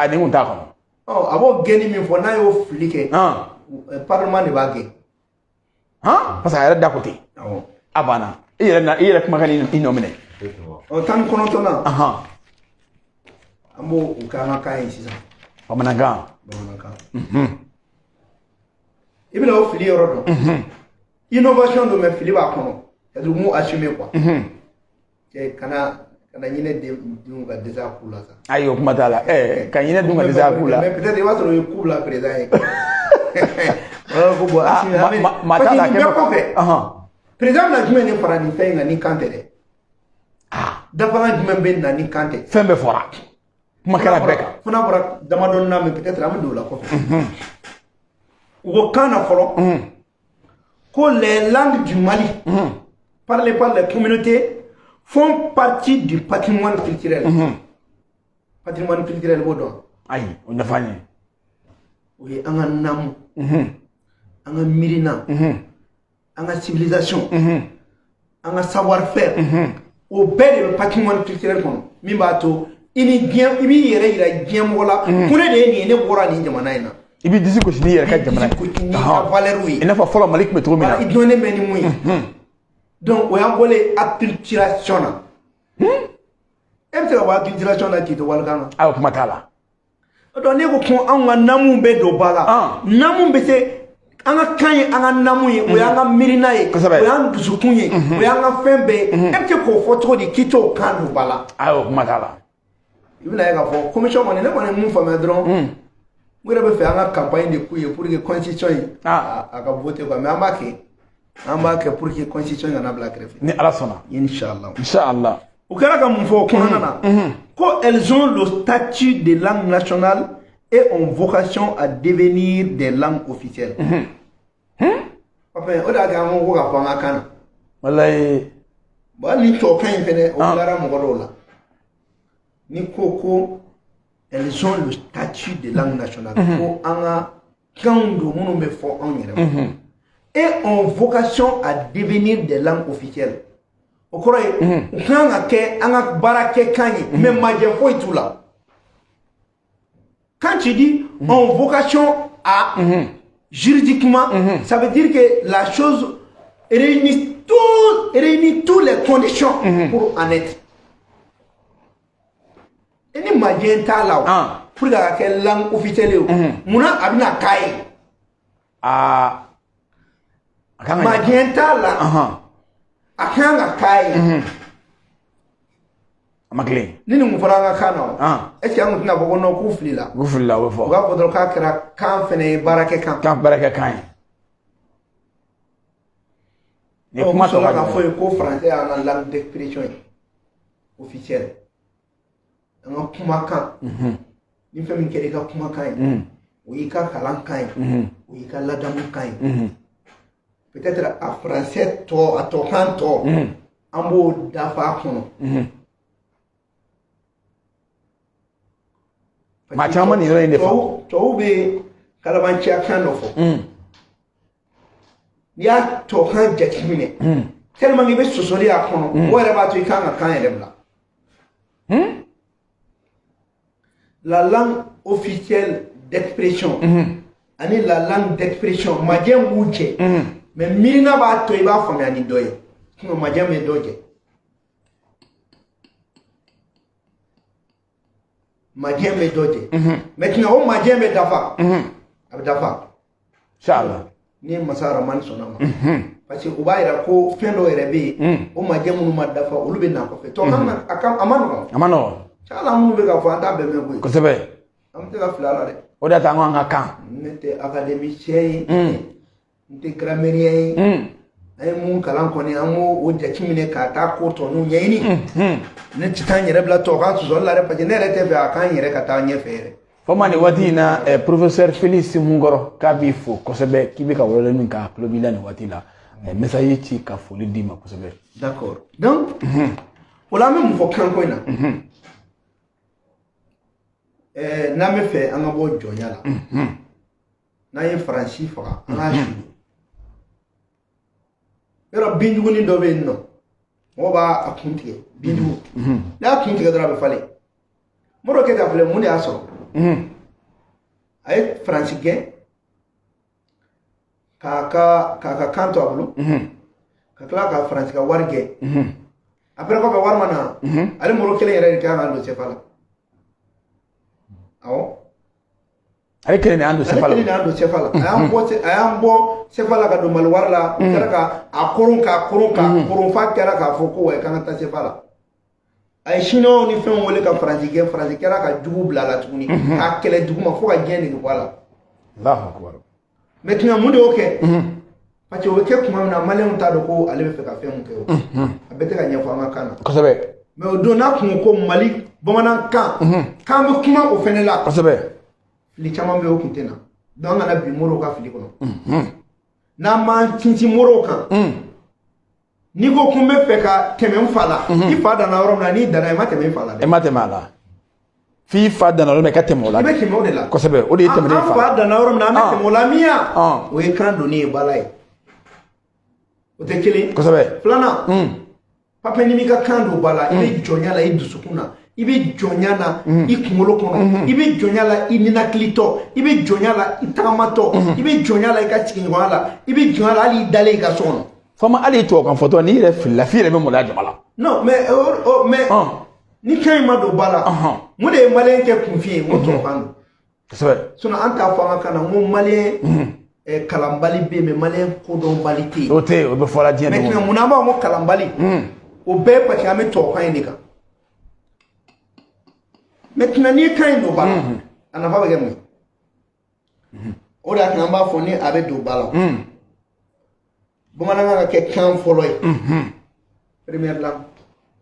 ni mun ta kono abo geni min fo na yo flike parlement ne ba ge parce que elle da côté abana il kuma kan inomine tan kono to na ambo ukama kai sisa bamananga ibila o fili yoro do innovation do me fili ba kono c'est du mot assumé quoi kana nyine dunga déjà kula ça ayo kuma tala kan nyine dunga déjà kula mais peut-être il va se le kula président ko bo matala ke président na jume ni fara ni fenga ni kantere da fara jume ben na ni kante fembe fora kuma kala beka funa bora dama don na mais peut-être am do la ko ko kana folo que les langues du Mali, parlées par les communautés, font partie du patrimoine culturel. Patrimoine culturel, Bodon. Aïe, on a fait. Oui, on a Namu, on a Mirina, on a civilisation, on a savoir-faire. Au bel patrimoine culturel, Mibato, il est bien, il est bien, voilà, pour les ne voir ni Jamanaina. Ibi disi ko sini yere ka jamana valeur oui ina fa folo malik me tromina il donne meni muy donc o yangole acculturation na emte wa acculturation na tito walgana aw kuma tala donc ne ko ko an ka namu be do bala namu be se an ka kan ye an ka namu ye o y'an ka mirina ye o y'an dusukun ye o y'an ka fɛn bɛɛ ye e bɛ se k'o fɔ cogo di k'i t'o kan do bala ayo kuma t'a la i bɛna ye k'a fɔ commission kɔni ne kɔni ye mun faamuya dɔrɔn n yɛrɛ bɛ fɛ an ka campagne de k'u ye pour que constitution in a ka voter quoi mais an b'a kɛ pour que constitution kana bila kɛrɛfɛ ni ala sɔnna inchallah o kɛra ka mun fɔ o kɔnɔna na ko elles ont le statut de langue nationale et ont vocation à devenir des langues officielles papa o de y'a kɛ an ko ka fɔ an ka kan na walayi bon ni tubabukan in fɛnɛ o tilara mɔgɔ dɔw la ni ko elles ont le statut de langue nationale ko an ka kanw don minnu bɛ fɔ anw yɛrɛ ma et ont vocation à devenir des langues officielles o kɔrɔ ye u kan ka kɛ an ka baara kɛ kan ye mais majɛ foyi t'u la quand tu dis ont vocation à juridiquement ça veut dire que la chose réunit toutes les conditions pour en être et ni majɛ t'a la pour ka kɛ langue officielle ye munna a bɛna k'a ye majɛ t'a la a kan ka k'a ye a ma kelen ni mun fɔra an ka kan na est ce que an tun tɛna fɔ ko non k'u filila o bɛ fɔ u k'a fɔ dɔrɔn k'a kɛra kan fɛnɛ ye baarakɛ kan ye ni kuma sɔrɔla k'a fɔ ye ko français y'an ka langue d'expression ye officielle an ka kumakan ni fɛn min kɛra i ka kumakan ye o y'i ka kalan kan ye o y'i ka ladamu kan ye peut-être a français tɔ a tɔkan tɔ an b'o dafa a kɔnɔ maa caman nin yɔrɔ in de fɔ tubabu bɛ kalabanciya kan dɔ fɔ n'i y'a tɔkan jateminɛ tellement que i bɛ sɔsɔli a kɔnɔ o yɛrɛ b'a to i kan ka kan yɛrɛ bila la langue officielle d'expression ani la langue d'expression majɛ b'u cɛ mais mirina b'a to i b'a faamuya ni dɔ ye sinon majɛ bɛ dɔ jɛ majɛ bɛ dɔ jɛ maintenant o majɛ bɛ dafa a bɛ dafa inchallah ni masa ramani sɔnna ma parce que u b'a yira ko fɛn dɔw yɛrɛ bɛ yen o majɛ minnu ma dafa olu bɛ na kɔfɛ tɔ kan a ma nɔgɔn inchallah minnu bɛ ka fɔ an t'a bɛɛ mɛn koyi kosɛbɛ an bɛ se ka fili a la dɛ o de y'a to an ka kan ne tɛ académicien ye n tɛ grammairien ye an ye mun kalan kɔni an k'o jateminɛ k'a taa ko tɔ n'u ɲɛɲini ne tɛ taa n yɛrɛ bila tubabukan sɔsɔli la dɛ parce que ne yɛrɛ tɛ fɛ a k'an yɛrɛ ka taa ɲɛfɛ yɛrɛ fɔma nin waati in na professeur Félix Munkɔrɔ k'a b'i fo kosɛbɛ k'i bɛ ka wele min k'a tulo b'i la nin waati la message ci ka foli d'i ma kosɛbɛ d'accord donc o la an bɛ mun fɔ kanko in na n'an bɛ fɛ an ka bɔ jɔnya la n'an ye faransi faga an k'a suli yɔrɔ binjuguni dɔ bɛ yen nɔ mɔgɔ b'a kun tigɛ binjugu n'a y'a kun tigɛ dɔrɔn a bɛ falen Modibo Keyita filɛ mun de y'a sɔrɔ a ye faransi gɛn k'a ka kan to a bolo ka tila ka faransi ka wari gɛn après kɔfɛ wari ma na ale Modibo kelen yɛrɛ de kan ka don CFA la awɔ ale kelen de y'an don CFA la a y'an bɔ CFA la ka don Mali wari la u kɛra ka a koron f'a kɛra k'a fɔ ko wa k'an ka taa CFA la a ye chinois ni fɛnw wele ka faransi gɛn faransi kɛra ka jugu bila a la tuguni k'a kɛlɛ duguma fo ka diɲɛ nege bɔ a la maintenant mun de y'o kɛ parce que o bɛ kɛ tuma min na maliyɛnw t'a dɔn ko ale bɛ fɛ ka fɛn mun kɛ o a bɛɛ tɛ ka ɲɛfɔ an ka kan na kosɛbɛ mais o don n'a kun ko Mali bamanankan k'an bɛ kuma o fɛnɛ la kosɛbɛ fili caman bɛ o kun tɛ na donc an kana bi Modibo ka fili kɔnɔ n'an m'an sinsin Modibo kan n'i ko ko n bɛ fɛ ka tɛmɛ n fa la i fa danna yɔrɔ min na n'i danna i ma tɛmɛ i fa la dɛ. I ma tɛmɛ a la f'i fa danna yɔrɔ min na i ka tɛmɛ o la. I bɛ tɛmɛ o de la. kosɛbɛ o de ye tɛmɛnen fa. An fa danna yɔrɔ min na an bɛ tɛmɛ o la min ya o ye kan donni ye bala ye o tɛ kelen. kosɛbɛ. filanan papiye n'i m'i ka kan don ba la i bɛ jɔnya la i dusukun na i bɛ jɔnya na i kunkolo kɔnɔ i bɛ jɔnya la i ninakilitɔ i bɛ jɔnya la i tagamatɔ i bɛ jɔnya la i ka sigiɲɔgɔnya la i bɛ jɔnya la hali i dalen i ka so kɔnɔ. Fama hali tubabukan fɔtɔ n'i yɛrɛ filila f'i yɛrɛ bɛ maloya jama la. non mais ni kan in ma don ba la mun de ye maliyɛn kɛ kunfin ye n ko tubabukan don sinon an t'a fɔ an ka kan na n ko maliyɛn kalanbali bɛ yen mais maliyɛn kodɔnbali tɛ yen. o tɛ yen o bɛ fɔla diɲɛ mais mun na an b'a fɔ ko kalanbali o bɛɛ ye parce que an bɛ tubabukan in de kan maintenant n'i ye kan in don ba la a nafa bɛ kɛ mun ye o de y'a to an b'a fɔ ni a bɛ don ba la bamanankan ka kɛ kan fɔlɔ ye première langue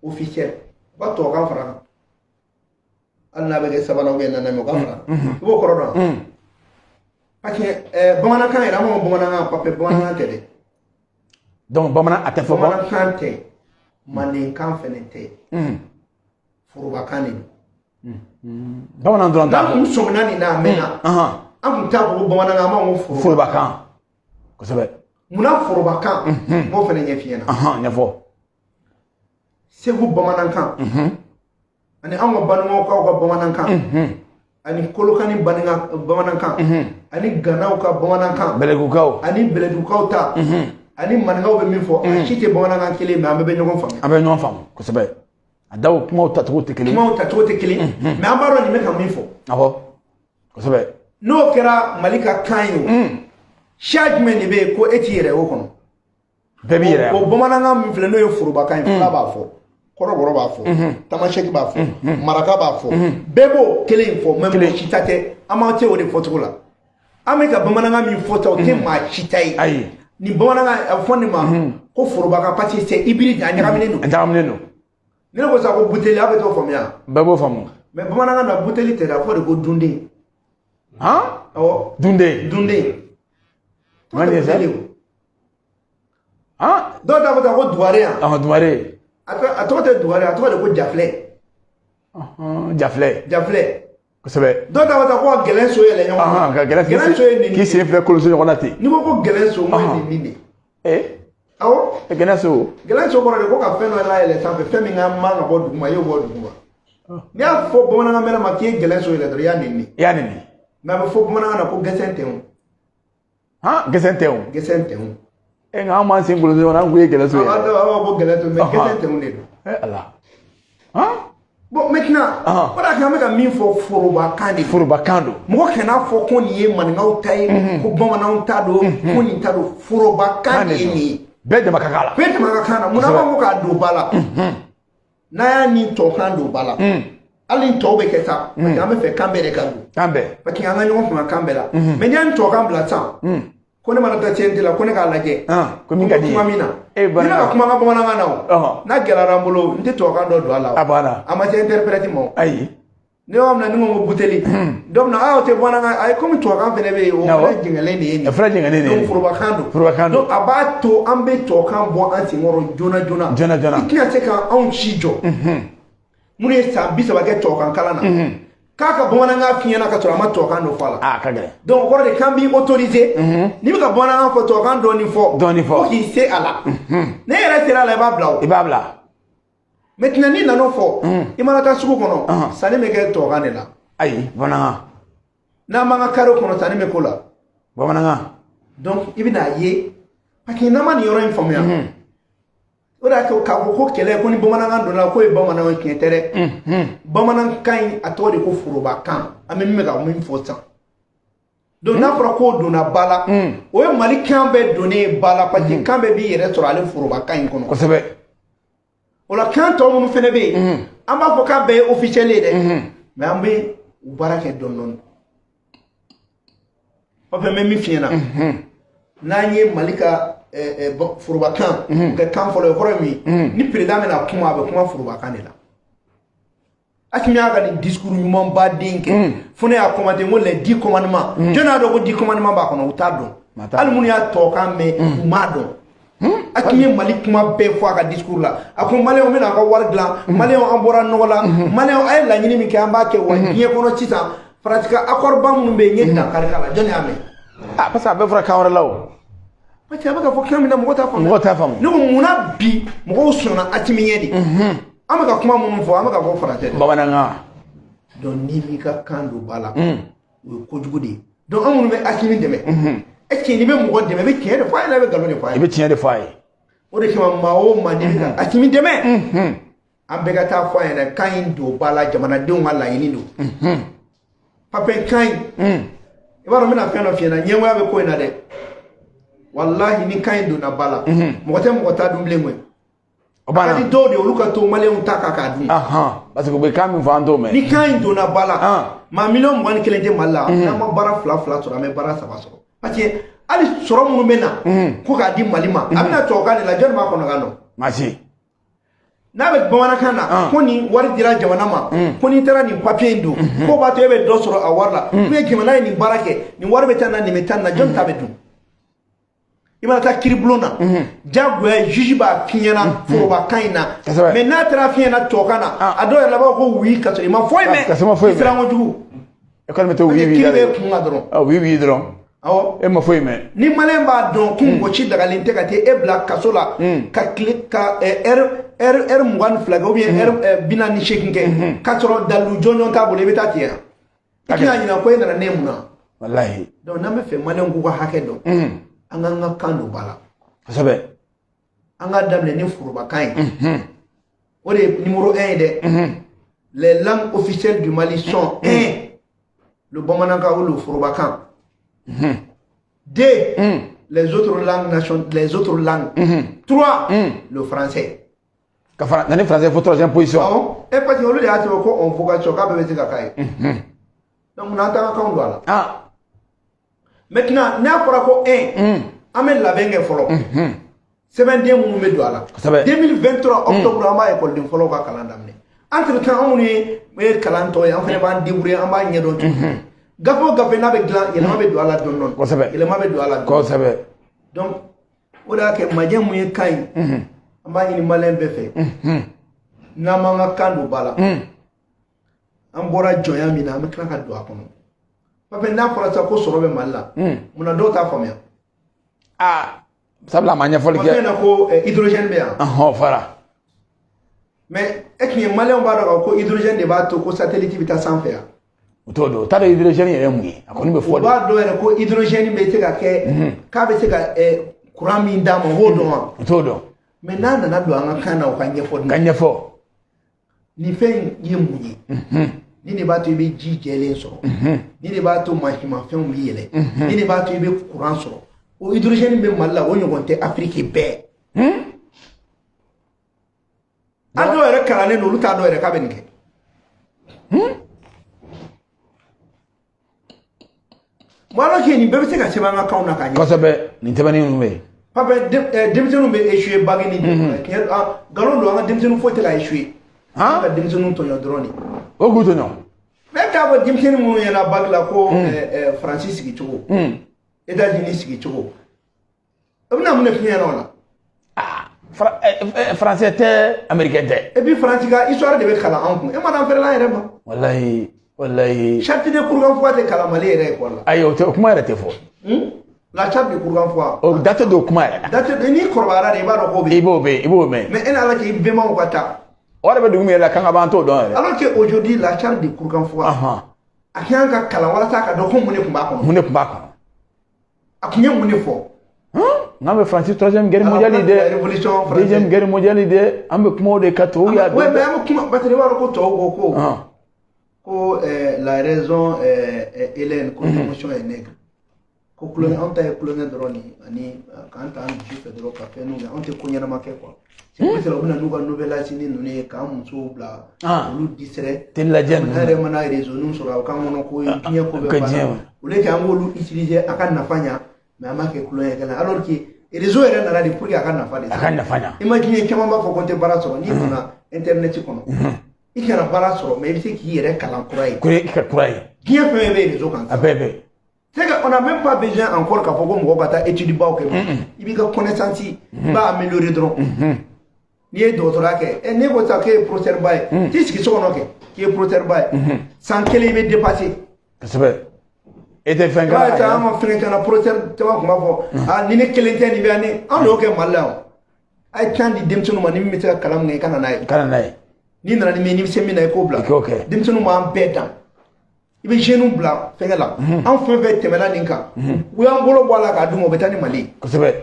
officielle u ka tubabukan fara kan hali n'a bɛ kɛ sabanan ou bien naaninan u ka fara i b'o kɔrɔ dɔn parce que bamanankan yɛrɛ an b'a fɔ bamanankan parce que bamanankan tɛ dɛ donc bamanan a tɛ fɔ bamanankan tɛ mandenkan fɛnɛ tɛ forobakan de don bamanan dɔrɔn t'a fɔ n'an kun sɔmina nin na a mɛnna an kun t'a fɔ ko bamanankan an b'a fɔ forobakan kosɛbɛ munna forobakan n b'o fɛnɛ ɲɛf'i ɲɛna ɲɛfɔ segu bamanankan ani an ka banumaw ka bamanankan ani kolokani bamanankan ani ganaw ka bamanankan bɛlɛdugukaw ani bɛlɛdugukaw ta ani maninkaw bɛ min fɔ a si tɛ bamanankan kelen mais an bɛɛ bɛ ɲɔgɔn faamu an bɛ ɲɔgɔn faamu kosɛbɛ a daw kumaw tacogo tɛ kelen kumaw tacogo tɛ kelen mais an b'a dɔn nin bɛ ka min fɔ awɔ kosɛbɛ n'o kɛra mali ka kan ye o siya jumɛn de bɛ yen ko e t'i yɛrɛ o kɔnɔ bɛɛ b'i yɛrɛ o bamanankan min filɛ n'o ye forobakan ye fila b'a fɔ kɔrɔbɔrɔ b'a fɔ tamasɛki b'a fɔ maraka b'a fɔ bɛɛ b'o kelen in fɔ mais mɔgɔ si ta tɛ an m'an tɛ o de fɔcogo la an bɛ ka bamanankan min fɔ ta o tɛ maa si ta ye ayi ni bamanankan a fɔ nin ma ko forobakan parce que c'est hybride a ɲagaminen don a ɲagaminen don ne ko sa ko buteli a bɛ t'o faamuya bɛɛ b'o faamu mais bamanankan na buteli tɛ dɛ a fɔ de ko dunden awɔ dunden man ye sa dɔw t'a fɔ ta ko dugare yan dugare a tɔgɔ tɛ dugare a tɔgɔ de ko jafilɛ jafilɛ kosɛbɛ dɔw t'a fɔ ta ko ka gɛlɛn so yɛlɛ ɲɔgɔn kan gɛlɛn so ye nin k'i sen fila koloso ɲɔgɔn na ten n'i ko ko gɛlɛn so n ko nin de awɔ gɛlɛn so kɔrɔ de ko ka fɛn dɔ layɛlɛ sanfɛ fɛn min ka man ka bɔ duguma i y'o bɔ duguma n'i y'a fɔ bamanankan mɛnɛ ma k'i ye gɛlɛn so yɛlɛ dɔrɔn i y'a nɛni i y'a nɛni mais a bɛ fɔ bamanankan na ko gɛsɛn tɛ o gɛsɛn tɛ o gɛsɛn tɛ o nka an m'an sen koloso ɲɔgɔn na an ko ye gɛlɛn so ye an b'a fɔ gɛlɛn so mais gɛsɛn tɛ o de don ala bon maintenant o de an bɛ ka min fɔ forobakan de forobakan don mɔgɔ kana fɔ ko nin ye maninkaw ta ye ko bamananw ta don ko nin ta don forobakan de ye nin ye bɛɛ dama ka kan la bɛɛ dama ka kan na munna b'a fɔ k'a don ba la n'a y'a ni tɔkan don ba la hali ni tɔw bɛ kɛ sa parce que an bɛ fɛ kan bɛɛ de ka don kan bɛɛ parce que an ka ɲɔgɔn faamuya kan bɛɛ la mais n'i y'a ni tɔkan bila sisan ko ne mana taa CNT la ko ne k'a lajɛ ko min ka di ye kuma min na ni ne ka kuma ka bamanankan na o n'a gɛlɛyara n bolo n tɛ tɔkan dɔ don a la a banna a ma se interprète ma o ayi ne b'a minɛ ni n ko buteli dɔ bɛ na o tɛ bamanankan a ye komi tɔkan fɛnɛ bɛ yen o fɛnɛ jɛngɛlen de ye nin ye jɛngɛlen de ye donc forobakan don donc a b'a to an bɛ tɔkan bɔ an senkɔrɔ joona joona i tɛna se ka anw si jɔ minnu ye san 30 kɛ tɔkan kalan na k'a ka bamanankan f'i ɲɛna ka sɔrɔ a ma tɔkan dɔ fɔ a la ka gɛlɛn donc o kɔrɔ de kan b'i autorisé n'i bɛ ka bamanankan fɔ tɔkan dɔɔni fɔ fo k'i se a la ne yɛrɛ sera a la i b'a bila o i b'a bila maintenant n'i nan'o fɔ i mana taa sugu kɔnɔ sanni bɛ kɛ tɔkan de la ayi bamanankan n'an b'an ka carreau kɔnɔ sanni bɛ k'o la bamanankan donc i bɛna ye parce que n'an ma nin yɔrɔ in faamuya o de y'a kɛ k'a fɔ ko kɛlɛ ko ni bamanankan donna k'o ye bamananw ye tiɲɛ tɛ dɛ bamanankan in a tɔgɔ de ko forobakan an bɛ min bɛ ka min fɔ sisan donc n'a fɔra k'o donna ba la o ye mali kan bɛɛ donnen ba la parce que kan bɛɛ b'i yɛrɛ sɔrɔ ale forobakan in kɔnɔ kosɛbɛ o la kan tɔ minnu fɛnɛ bɛ yen an b'a fɔ k'a bɛɛ ye officiel ye dɛ mais an bɛ baara kɛ dɔɔni dɔɔni o fɛ n bɛ min f'i ɲɛna n'an ye mali ka forobakan kɛ kan fɔlɔ ye kɔrɔ min ni président bɛna kuma a bɛ kuma forobakan de la Asimi y'a ka nin discours ɲuman baden kɛ fo ne y'a commenté n ko les 10 commandements jɔn y'a dɔn ko 10 commandements b'a kɔnɔ u t'a dɔn hali minnu y'a tɔkan mɛn u m'a dɔn Asimi ye Mali kuma bɛɛ fɔ a ka discours la a ko maliyɛnw bɛna an ka wari dilan maliyɛnw an bɔra nɔgɔ la maliyɛnw a ye laɲini min kɛ an b'a kɛ wa diɲɛ kɔnɔ sisan Faransi ka accord ba minnu bɛ yen n ye dankari k'a la jɔn y'a mɛn parce que a bɛɛ fɔra kan wɛrɛ la o parce que a bɛ ka fɔ kan min na mɔgɔ t'a faamu mɔgɔ t'a faamu ne ko munna bi mɔgɔw sɔnna Asimi ɲɛ de an bɛ ka kuma minnu fɔ an bɛ ka fɔ faransɛ de bamanankan donc n'i b'i ka kan don ba la o ye kojugu de ye donc an minnu bɛ Asimi dɛmɛ est ce que n'i bɛ mɔgɔ dɛmɛ i bɛ tiɲɛ de fɔ a ye i bɛ nkalon de fɔ a ye i bɛ tiɲɛ de fɔ a ye o de kama maa o maa n'i bɛ ka Asimi dɛmɛ an bɛɛ ka taa fɔ a ɲɛna kan in don ba la jamanadenw ka laɲini don pape kain e ba ro mina fe no fe na nyenwa be ko ina de wallahi ni kain do na bala mo te mo ta dum lemwe obana di do de oluka to male un taka ka dum parce que be kam vando me ni kain do na bala ma million mo ni kelente mala na ma bara fla to na me bara saba so parce que ali soro mu mena ko ka di malima amna to ka la jon ma ko na no machi na be bawana kana ko ni wari dira jamana ma ko ni tara ni papier ndu ko ba to be do soro a warla me jamana ni barake ni warbe tan na ni metan na jon tabe dum imana ta kiriblona jago ya jujiba finyana foroba kaina mais na tara finyana to kana ado ya laba ko wi ka so ima foi me isra ngo jugu e ko meto wi wi dron awo e ma foi me ni malemba don kun go ci daga linte ka te e black kasola ka click ka mugan flag ou bien bina ni shekinke katro dalu jonyon tabule betati ya ikina nyina ko ina nemuna wallahi donc na me fe malengu ko hake do anga kando bala sabe anga damle ni furuba kain ore numéro 1 de les langues officielles du Mali sont 1 le Bamananka ou le furuba kan 2 les autres langues nationales, les autres langues 3 le français dans les français faut troisième position et parce que on lui a dit ko on foka choka bebe tika kai donc on entend quand on doit là maintenant n'a pas ko 1 amel la bengue folo semaine de mu me doala 2023 octobre amba école de folo ka calendamne entre temps on est me kalanto en fait ban débrouiller amba nyedo gafo gafe na be glan il ma be doala don non il ma be doala ko sabe donc oda ke maje mu ye kai amba ni malen be fe na manga kandu bala ambora joya mina am kran ka do akono papa na fora ta ko soro be malla muna do ta famia sabla manya fol ke na ko hydrogène be fara mais ekni malien ba do ko hydrogène de ba to ko satellite bita sans faire todo ta hydrogène yere mu akoni be fol ba do ere ko hydrogène be te ka ke ka be te ka courant mi ndama hodo todo mais nana na do anga kana o kanye fo ni fen yemunyi ni ne ba to be jijele so ni ne ba to mahima fen mi yele ni ne ba to be courant so o hydrogène be malla o nyogonte Afrique be ado ere kala ne no luta do ere ka benike Moi, je n'ai pas vu que c'est un account. Parce que nous avons dit papa, démission be échoué bagani. Galon do anga démission faut te échoué. Ka démission to yo drone. O guto no. Mais ka ba démission mu yana bagla ko Francis ki chugo. États-Unis ki chugo. Amna mu ne finya na. Français te américain te. Et puis France ga histoire de be kala anku. E madame faire la yere ma. Wallahi charte de courgan fois de kala mali yere ko la. Ayo te kuma yere te fo. La charte de courgan fois. O date do kuma yere. Date de ni korbara de ba do ko be. Ibo be. Mais ena la ki be ma ko ta. Ora be dugumi la kanga banto don. Alors que aujourd'hui la charte de courgan fois. Akian ka kala wala ta ka do ko mune kumba ko. Mune kumba ko. Akunye mune fo. Ngambe Francis troisième guerre mondiale de révolution française deuxième guerre mondiale de ambe kuma de kato ya. Ouais mais am kuma bateri wala ko to ko. Ko la raison Hélène ko émotion est nègre. Ko cloné on t'a cloné droni ani quand on dit fait drop café nous on te konya na make quoi. C'est que c'est la nuga nouvelle sini nous ne ka muso bla lu disrait tel la jen na remana réseau nous sur ka mono ko bien ko be bala. Ule ka ngolu utiliser akan nafanya mais amake cloné kana alors que réseau est là de pour akan nafanya. Akan nafanya. Imagine kama ba ko konte baraso ni na internet kono. Ikana baraso mais c'est qui est kalan kurai. Kurai. Bien fait réseau kan. Abebe. C'est qu'on n'a même pas besoin encore qu'à faut qu'on va étudier bas au il y a connaissance va améliorer drôle. Ni est d'autres là que et n'est pas que procéder bail. C'est ce qui sont ok qui est procéder bail sans qu'elle ait dépassé. C'est vrai. Et des fins gars. Ah, t'as un frère qui a procéder tu vois comment ah ni ne qu'elle était ni bien ni on est ok mal là. Ay quand dit démission ma ni mi mettre kalam ngai kana nai. Ni na ni mi semina ko bla. OK. Démission ma en pétant. Ibe jeune bla fengela en fait fait temela ninka u yan bolo bola ka dumo betani mali ko sebe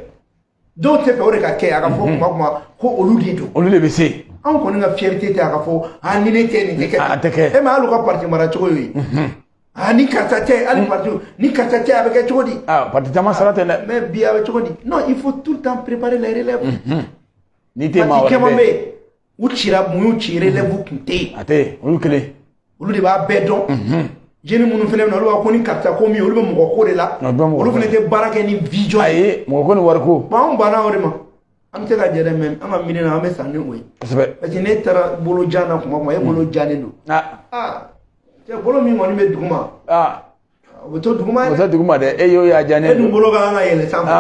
do te fe ore ka ke aka fo kuma ko oludido olule be se an ko nga fierté te aka fo an ni ne te ni ke e ma alu ka parti mara chogo yi ah ni karta tɛ ali parti ni karta tɛ a bɛ kɛ cogo di ah parti caman sara tɛ dɛ mais bi a bɛ cogo di non il faut tout le temps préparer les relèves ni tɛ maa wɛrɛ caman bɛ u cira mun y'u ci relève kun tɛ yen a tɛ olu kelen olu de b'a bɛɛ dɔn jeune minnu fana bɛ na olu b'a ko ni karta ko min olu bɛ mɔgɔ ko de la olu fana tɛ baara kɛ ni vision ayi mɔgɔ ko ni wari ko bon anw banna o de ma an bɛ se ka jɛ dɛ mais an ka miiri na an bɛ san ni o ye kosɛbɛ parce que ne taara bolo jan na kuma o kuma e bolo jannen don cɛ bolo min kɔni bɛ duguma o bɛ to duguma o bɛ to duguma dɛ e y'o y'a jannen e dun bolo ka kan ka yɛlɛ sanfɛ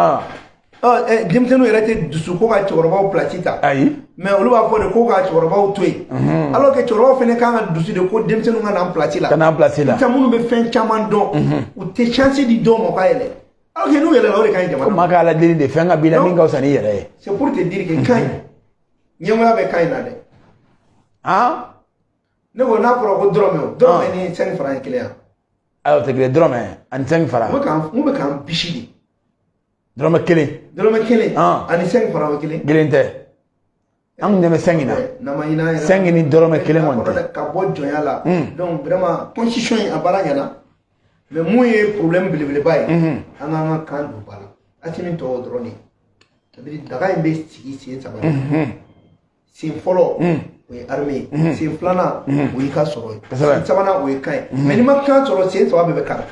denmisɛnninw yɛrɛ tɛ dusu ko ka cɛkɔrɔbaw place ta ayi mais olu b'a fɔ de ko ka cɛkɔrɔbaw to yen alors que cɛkɔrɔbaw fana kan ka dusu de ko denmisɛnninw ka n'an place la ka n'an place la sisan minnu bɛ fɛn caman dɔn u tɛ chance di dɔw ma u ka yɛlɛ alors que n'u yɛlɛla o de ka ɲi jamana ko maa ka ala deli de fɛn ka b'i la min ka fisa n'i yɛrɛ ye c'est pour te dire que ka ɲi ɲɛmɔgɔya bɛ ka ɲi na dɛ ne ko n'a fɔra ko dɔrɔmɛ ni 5 francs ye kelen yan ayi o tɛ kelen dɔrɔmɛ ani 5 francs mun bɛ k'an bisi de dɔrɔmɛ kelen ani 5 francs o kelen kelen tɛ an kun ɲɛ bɛ 5 na 5 ni dɔrɔmɛ kelen kɔni tɛ ka bɔ jɔnya la donc vraiment constitution in a baara ɲɛna mais mun ye problème belebeleba ye an k'an ka kan don ba la Assimi tɔgɔ dɔrɔn de c'est à dire daga in bɛ sigi sen saba de sen fɔlɔ o ye armée sen filanan o y'i ka sɔrɔ ye sen sabanan o ye kan ye mais n'i ma kan sɔrɔ sen saba bɛɛ bɛ kari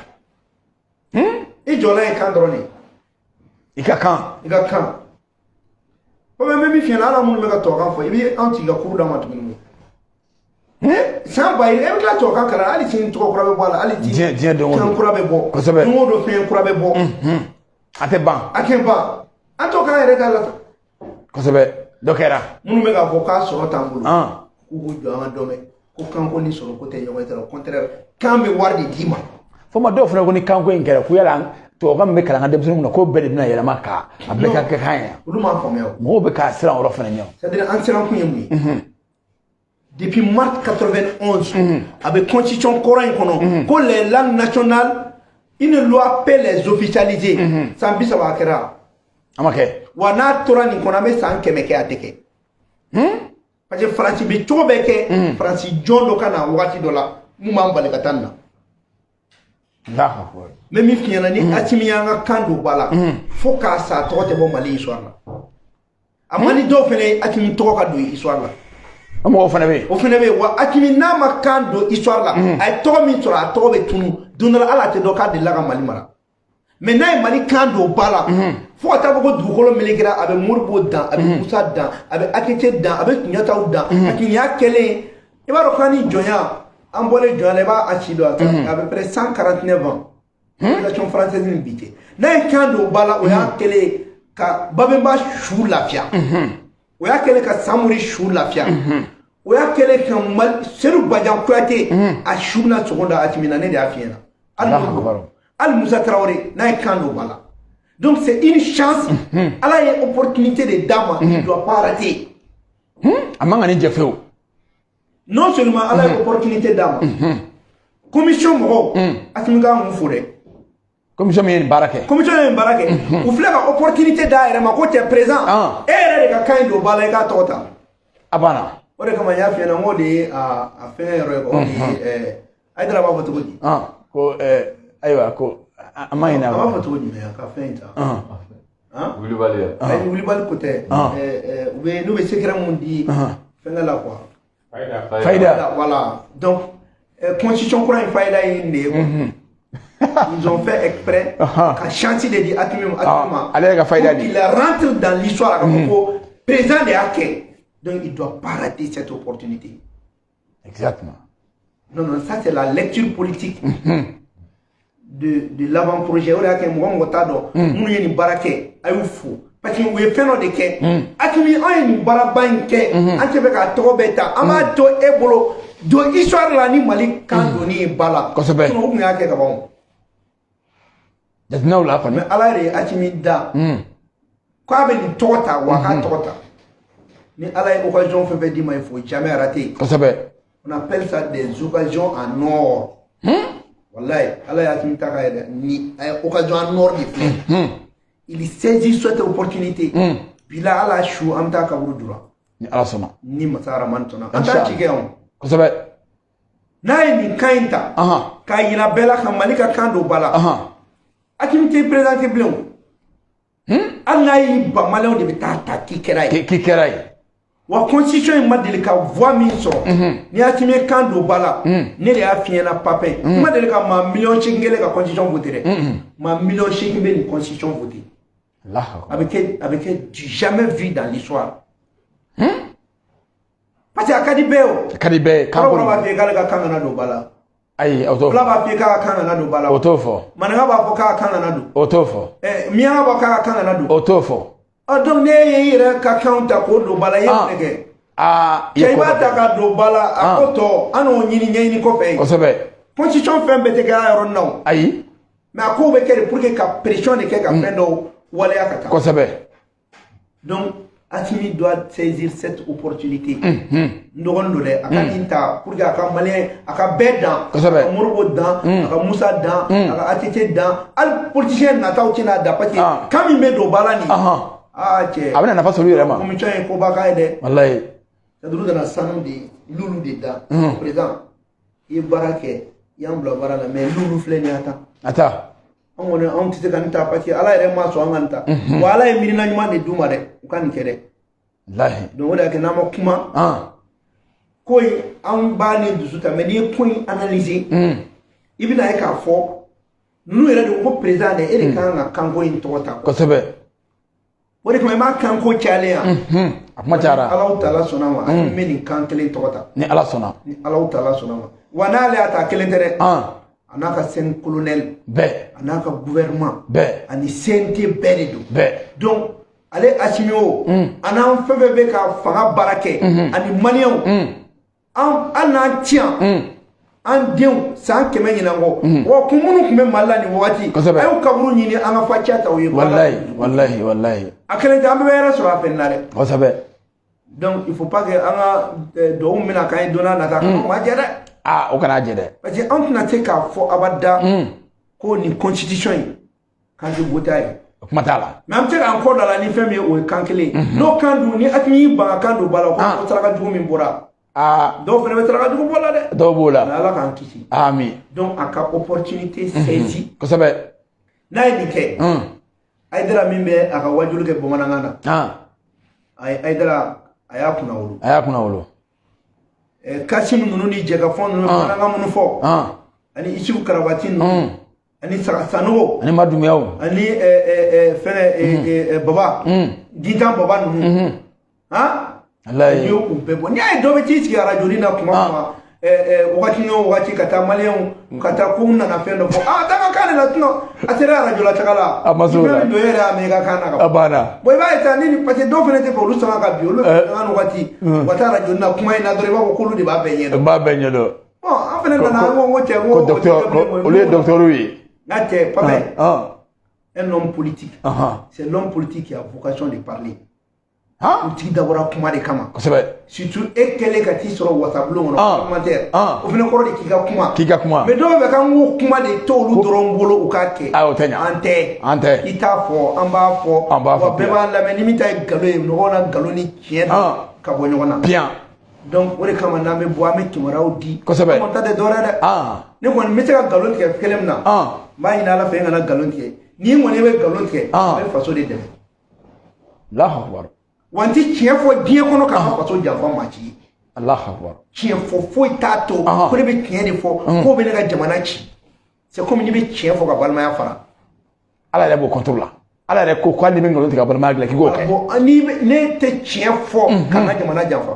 i jɔlan ye kan dɔrɔn de i ka kan o bɛ min fiɲɛ na ala minnu bɛ ka tubabukan fɔ i bɛ an tigi ka kuru d'a ma tuguni san ba ye e bɛ tila tubabukan kalan hali sini tɔgɔ kura bɛ bɔ a la hali diɲɛ don o don fɛn kura bɛ bɔ kosɛbɛ don o don fɛn kura bɛ bɔ a tɛ ban an t'o k'an yɛrɛ k'a la kosɛbɛ dɔ kɛra minnu bɛ k'a fɔ k'a sɔrɔ t'an bolo k'u k'u jɔ an ka dɔ mɛn ko kanko ni sɔrɔ ko tɛ ɲɔgɔn ye au contraire kan bɛ wari de d'i ma fo ma dɔw fana ko ni kanko in kɛra ko yala tubabukan min bɛ kalan ka denmisɛnninw na k'o bɛɛ de bɛna yɛlɛma ka a bɛɛ ka kɛ kan ye olu m'a faamuya o mɔgɔw bɛ k'a siran yɔrɔ fana ɲɛ c'est à dire an siran kun ye mun ye depuis mars 91 a bɛ constitution kɔrɔ in kɔnɔ ko les langues nationales une loi peut les officialiser san 30 a kɛra a ma kɛ wa n'a tora nin kɔnɔ an bɛ san 100 kɛ a tɛ kɛ parce que faransi bɛ cogo bɛɛ kɛ faransi jɔn dɔ ka na wagati dɔ la mun b'an bali ka taa nin na mais min f'i ɲɛna ni Assimi y'an ka kan don ba la fo k'a sa a tɔgɔ tɛ bɔ Mali histoire la a man di dɔw fana ye Assimi tɔgɔ ka don histoire la o mɔgɔw fana bɛ yen o fana bɛ yen wa Assimi n'a ma kan don histoire la a ye tɔgɔ min sɔrɔ a tɔgɔ bɛ tunu don dɔ la hali a tɛ dɔn k'a delila ka Mali mara mais n'a ye Mali kan don ba la fo ka taa fɔ ko dugukolo melekera a bɛ Moribo dan a bɛ Musa dan a bɛ Akete dan a bɛ Tunjataw dan a kin y'a kɛlen i b'a dɔn k'an ni jɔnya an bɔlen jɔnya la i b'a ci dɔn a peu près 149 ans population française ni bi tɛ n'a ye kan don ba la o y'a kɛlen ka Babemba su lafiya o y'a kɛlen ka Samori su lafiya o y'a kɛlen ka Seydou Badian Kuyate a su bɛna sogo da Assimi na ne de y'a f'i ɲɛna hali Musa Traoré n'a ye kan don ba la donc c'est une chance ala ye opportunité de d'a ma il doit pas rater a man ka ni jɛ fewu non seulement ala ye opportunité d'a ma commission mɔgɔw Assimi k'an mun fo dɛ commission min ye nin baara kɛ commission ye nin baara kɛ u filɛ ka opportunité d'a yɛrɛ ma ko tɛ présent e yɛrɛ de ka kan in don ba la i k'a tɔgɔ ta a banna o de kama n y'a f'i ɲɛna n k'o de ye a fɛn yɔrɔ ye o de ye Hayidara b'a fɔ cogo di ko ayiwa ko a ma ɲinɛ a b'a fɔ cogo jumɛn a ka fɛn in ta wulibali ayi wulibali ko tɛ u bɛ n'u bɛ secret mun di fɛnkɛ la quoi fayida voilà donc constitution kura in fayida ye nin de ye ils ont fait exprès ka chance de di Assimi ma ale yɛrɛ ka fayida di il rentre dans l'histoire ka fɔ ko président de y'a kɛ donc il doit pas rater cette opportunité exactement non ça c'est la lecture politique de l'avant-projet o de y'a kɛ mɔgɔ mɔgɔ t'a dɔn minnu ye nin baara kɛ a y'u fo parce que u ye fɛn dɔ de kɛ Assimi an ye nin baaraba in kɛ an tɛ fɛ k'a tɔgɔ bɛɛ ta an b'a to e bolo don histoire la ni Mali kan donni ye ba la kosɛbɛ u tun y'a kɛ ka ban jateminɛw la kɔni mais ala yɛrɛ ye Assimi da k'a bɛ nin tɔgɔ ta wa k'a tɔgɔ ta ni ala ye occasion fɛn fɛn d'i ma il faut jamais rater kosɛbɛ on appelle ça des occasions en or wallahi ala ye Assimi ta ka yɛrɛ ni a ye occasion en or de filɛ il saisit cette opportunité bi la ala su an bɛ taa kaburu jura ni ala sɔnna ni masa Arahamani sɔnna an t'a ci kɛ yan kosɛbɛ n'a ye nin kan in ta k'a yira bɛɛ la ka Mali ka kan don ba la Hakimi tɛ présenté bilen o hali n'a y'i ban maliyɛnw de bɛ taa ta k'i kɛra ye wa constitution in ma deli ka voix min sɔrɔ ni Hakimi ye kan don ba la ne de y'a f'i ɲɛna Papin n ma deli ka maa 800,000 kelen ka constitution voté dɛ maa 800,000 bɛ nin constitution voté a bɛ kɛ du jamais vu dans l'histoire parce que a ka di bɛɛ o a ka di bɛɛ kan bolo b'a f'i k'ale ka kan kana don ba la ayi o t'o fɔ Fula b'a f'i k'a ka kan kana don ba la o t'o fɔ Maninka b'a fɔ k'a ka kan kana don o t'o fɔ Miɲanka b'a fɔ k'a ka kan kana don o t'o fɔ donc ne ye yɛrɛ ka kan ta k'o don ba la i ye mun kɛ cɛ i b'a ta ka don ba la a ko tɔ an n'o ɲɛɲini kɔfɛ yen kosɛbɛ constitution fɛn bɛɛ tɛ kɛ a yɔrɔ nin na o ayi mais a kow bɛ kɛ de pour que ka pression de kɛ ka fɛn dɔw waleya ka taa kosɛbɛ donc Hakimi doit saisir cette opportunité. Ndogon do dɛ a ka nin ta pour que a ka maliyɛn a ka bɛɛ dan a ka Modibo dan a ka Musa dan a ka ATT dan hali politicien nataw tɛna dan parce que kan min bɛ don ba la nin cɛ a bɛna nafa sɔrɔ u yɛrɛ ma commission ye koba k'a ye dɛ walayi Saduru nana sanu de Lulu de da président i ye baara kɛ i y'an bila baara la mais Lulu filɛ nin ye a ta an kɔni anw tɛ se ka nin ta parce que Ala yɛrɛ ma sɔn an ka nin ta wa Ala ye miirina ɲuman de d'u ma dɛ u ka nin kɛ dɛ donc o de y'a kɛ n'an ma kuma ko in an b'a ni dusu ta mais n'i ye ko in analyser i bɛna ye k'a fɔ ninnu yɛrɛ de ko président de e de kan ka kanko in tɔgɔ ta kosɛbɛ o de kama i m'a kanko cayalen yan a kuma cayara Alahu Taala sɔnna ma a bɛ nin kan kelen tɔgɔ ta ni Ala sɔnna ni Alahu Taala sɔnna ma wa n'ale y'a ta kelen tɛ dɛ a n'a ka scène colonel bɛɛ a n'a ka gouvernement bɛɛ ani CNT bɛɛ de don bɛɛ donc ale Hakimi o a n'an fɛn fɛn bɛ ka fanga baara kɛ ani maliyɛnw hali n'an ci yan an denw san 100 ɲinan kɔ wa kun minnu tun bɛ Mali la nin wagati a y'u kaburu ɲini an ka fatiya ta o ye walayi a kelen tɛ an bɛɛ bɛ hɛrɛ sɔrɔ a fɛn na dɛ kosɛbɛ donc il faut pas que an ka duwawu minɛ k'an ye don n'a nata kan ma jɛ dɛ o kana jɛ dɛ parce que an tɛna se k'a fɔ abada ko nin constitution in kan tɛ voté a ye kuma t'a la mais an bɛ se k'an kɔ da la ni fɛn min ye o ye kan kelen n'o kan dun ni Hakimi y'i ban ka kan don ba la ko saraka jugu min bɔra dɔw fana bɛ saraka jugu bɔ la dɛ dɔw b'o la mais Ala k'an kisi amin donc a ka opportunité saisi kosɛbɛ n'a ye nin kɛ Haidara min bɛ a ka wajulu kɛ bamanankan na Haidara a y'a kunna wolo Kasimu ninnu ni Jɛgɛfɔ ninnu bamanankan minnu fɔ ani Isufu Karabati ninnu ani Sanogo ani Madumiyaw ani fɛnɛ Baba Gitan Baba ninnu Alayi y'u bɛɛ bɔ n'i y'a ye dɔ bɛ t'i sigi radio na kuma wagati n'o wagati ka taa maliyɛnw ka taa ko nana fɛn dɔ fɔ taa ka kan de la sinon a sera radio la taga la a ma s'o la dɔ yɛrɛ y'a mɛn i ka kan na ka bɔ a banna bon i b'a ye tan ni parce que dɔw fana tɛ fɛ olu sanga ka bi olu an wagati u ka taa radio na kuma in na dɔrɔn i b'a fɔ k'olu de b'a bɛɛ ɲɛdɔn n b'a bɛɛ ɲɛdɔn bon an fana nana an ko cɛ ko olu ye docteur ye n'a tɛ Papin un homme politique c'est l'homme politique qui a vocation de parler u tigi dabɔra kuma de kama kosɛbɛ surtout e kɛlen ka t'i sɔrɔ wasabulon kɔnɔ commentaire o fana kɔrɔ de k'i ka kuma mais dɔw bɛ k'an k'o kuma de to olu dɔrɔn bolo u k'a kɛ o tɛ ɲa an tɛ i t'a fɔ an b'a fɔ wa bɛɛ b'a lamɛn ni min ta ye nkalon ye mɔgɔw na nkalon ni tiɲɛ ka bɔ ɲɔgɔn na bien donc o de kama n'an bɛ bɔ an bɛ kibaruyaw di kosɛbɛ an ta tɛ dɔwɛrɛ dɛ ne kɔni n bɛ se ka nkalon tigɛ kelen min na n b'a ɲini Ala fɛ n kana nkalon tigɛ ni kɔni bɛ nkalon tigɛ n bɛ faso de dɛmɛ Allahu Akbar wa n tɛ tiɲɛ fɔ diɲɛ kɔnɔ k'a ka faso janfa maa ci ye Allahu Akbar tiɲɛ fɔ foyi t'a to ko ne bɛ tiɲɛ de fɔ k'o bɛ ne ka jamana ci c'est comme n'i bɛ tiɲɛ fɔ ka balimaya fara Ala yɛrɛ b'o contrôle la Ala yɛrɛ ko hali ni bɛ nkalon tigɛ ka balimaya dilan k'i k'o kɛ bon ne tɛ tiɲɛ fɔ ka n ka jamana janfa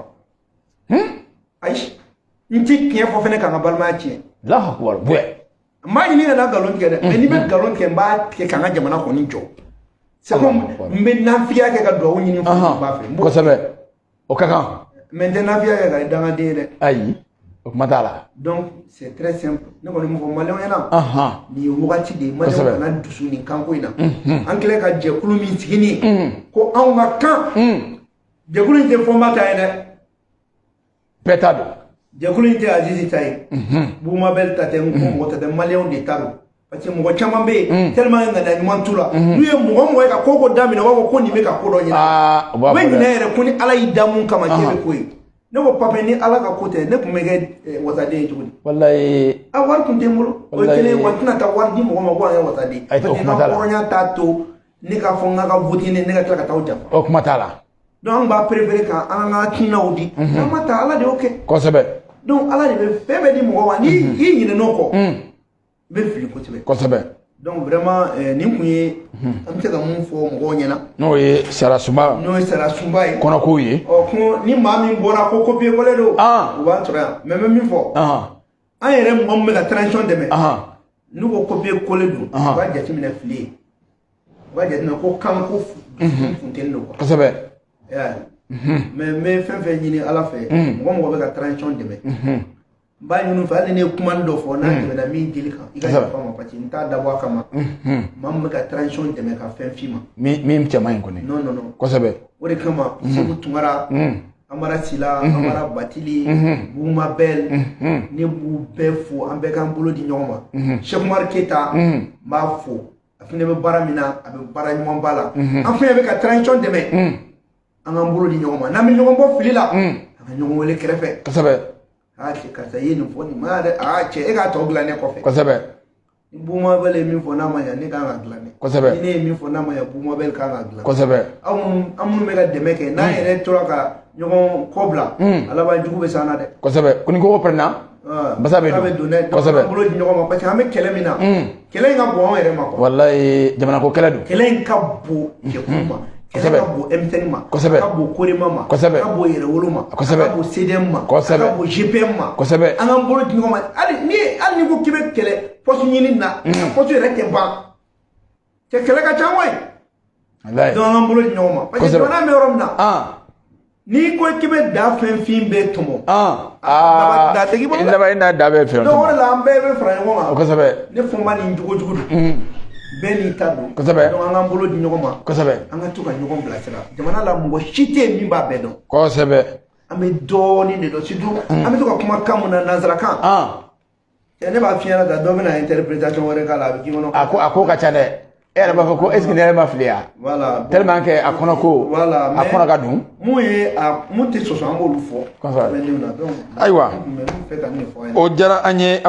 ayi n tɛ tiɲɛ fɔ fɛnɛ ka n ka balimaya tiɲɛ Allahu Akbar bouɛ n b'a ɲini ka na nkalon tigɛ dɛ mais n'i bɛ nkalon tigɛ n b'a tigɛ ka n ka jamana kɔni jɔ c'est comme n bɛ nafiya kɛ ka duwawu ɲini fɔ b'a fɛ kosɛbɛ o ka kan mais n tɛ nafiya kɛ ka dangaden ye dɛ ayi o kuma t'a la donc c'est très simple ne kɔni mun fɔ maliyɛnw ɲɛna nin ye wagati de ye maliyɛnw kana dusu nin kanko in na an kɛlen ka jɛkulu min sigi nin ko anw ka kan jɛkulu in tɛ fɔnba ta ye dɛ bɛɛ ta don jɛkulu in tɛ Azizi ta ye Bugumabel ta tɛ n ko mɔgɔ ta tɛ maliyɛnw de ta don parce que mɔgɔ caman bɛ yen tellement ŋaniya ɲuman t'u la n'u ye mɔgɔ mɔgɔ ye ka ko ko daminɛ u b'a fɔ ko nin bɛ ka ko dɔ ɲɛna u bɛ ɲinɛ yɛrɛ ko ni Ala y'i da mun kama k'e bɛ ko ye ne ko papa ni ala ka ko tɛ ne kun bɛ kɛ wasaden ye cogo di wallahi a wari kun tɛ n bolo o ye kelen wa n tɛna taa wari di mɔgɔ ma ko an kɛ wasaden parce que n ka hɔrɔnya t'a to ne k'a fɔ n ka ka voter ne ka tila ka taa o janfa o kuma t'a la donc an b'a préféré ka an ka hakilinaw di n'an ma taa ala de y'o kɛ kosɛbɛ donc ala de bɛ fɛn bɛɛ di mɔgɔ ma ni i ɲinɛn'o kɔ i bɛ fili kosɛbɛ kosɛbɛ donc vraiment nin kun ye an bɛ se ka mun fɔ mɔgɔw ɲɛna n'o ye sara sunba ye kɔnɔkow ye ko ni maa min bɔra ko copier coller don u b'a sɔrɔ yan mais n bɛ min fɔ an yɛrɛ mɔgɔ min bɛ ka transition dɛmɛ n'u ko copier coller don u b'a jateminɛ fili ye u b'a jateminɛ ko kan ko funteni don quoi kosɛbɛ mais n bɛ fɛn fɛn ɲini ala fɛ mɔgɔ mɔgɔ bɛ ka transition dɛmɛ n b'a ɲini fɛ hali ni ye kuma dɔ fɔ n'a tɛmɛna min dili kan i ka yafa ma parce que n t'a dabɔ a kama maa min bɛ ka transition dɛmɛ ka fɛn f'i ma min cɛ man ɲi kɔni non non non kosɛbɛ o de kama Segu Tunkara Amara Sila Amara Batili Buma Bel ne b'u bɛɛ fo an bɛɛ k'an bolo di ɲɔgɔn ma Cheikh Umar Keita n b'a fo a fana bɛ baara min na a bɛ baara ɲuman ba la an fana bɛ ka transition dɛmɛ an k'an bolo di ɲɔgɔn ma n'an bɛ ɲɔgɔn bɔ fili la an ka ɲɔgɔn wele kɛrɛfɛ kosɛbɛ cɛ karisa ye nin fɔ nin ma dɛ cɛ e k'a tɔ dilan ne kɔfɛ kosɛbɛ ni Buma Bel ye min fɔ n'a ma ɲɛ ne kan ka dilan ne kosɛbɛ ni ne ye min fɔ n'a ma ɲɛ Buma Bel kan ka dilan kosɛbɛ an minnu bɛ ka dɛmɛ kɛ n'an yɛrɛ tora ka ɲɔgɔn kɔ bila ala b'a jugu bɛ s'an na dɛ kosɛbɛ ko ni ko pɛrɛnna basa bɛ don dɛ kosɛbɛ an bolo di ɲɔgɔn ma parce que an bɛ kɛlɛ min na kɛlɛ in ka bon an yɛrɛ ma quoi wallahi jamana ko kɛlɛ don kɛlɛ in ka bon jɛkulu ma kɛlɛ ka bon M5 ma kosɛbɛ ka bon Korema ma kosɛbɛ ka bon Yɛrɛwolo ma kosɛbɛ ka bon CDM ma kosɛbɛ ka bon GPM ma kosɛbɛ an k'an bolo di ɲɔgɔn ma hali ni ko k'i bɛ kɛlɛ poste ɲini na poste yɛrɛ tɛ ban cɛ kɛlɛ ka ca koyi wallahi donc an k'an bolo di ɲɔgɔn ma parce que jamana bɛ yɔrɔ min na n'i ko k'i bɛ da fɛn fin bɛɛ tɔmɔ da tigi bolo laban i n'a da bɛɛ fɛn donc o de la an bɛɛ bɛ fara ɲɔgɔn kan kosɛbɛ ne fɔ n b'a nin jogo jugu don bɛɛ n'i ta don kosɛbɛ donc an k'an bolo di ɲɔgɔn ma kosɛbɛ an ka to ka ɲɔgɔn bilasira jamana la mɔgɔ si tɛ yen min b'a bɛɛ dɔn kosɛbɛ an bɛ dɔɔnin de dɔn surtout an bɛ to ka kuma kan mun na nanzarakan ne b'a f'i ɲɛna tan dɔ bɛna interprétation wɛrɛ k'a la a bɛ k'i kɔnɔ a ko ka ca dɛ e yɛrɛ b'a fɔ ko est ce que ne yɛrɛ ma fili ya voilà tellement que a kɔnɔ ko a kɔnɔ ka dun mun tɛ sɔsɔ an b'olu fɔ ayiwa o diyara an ye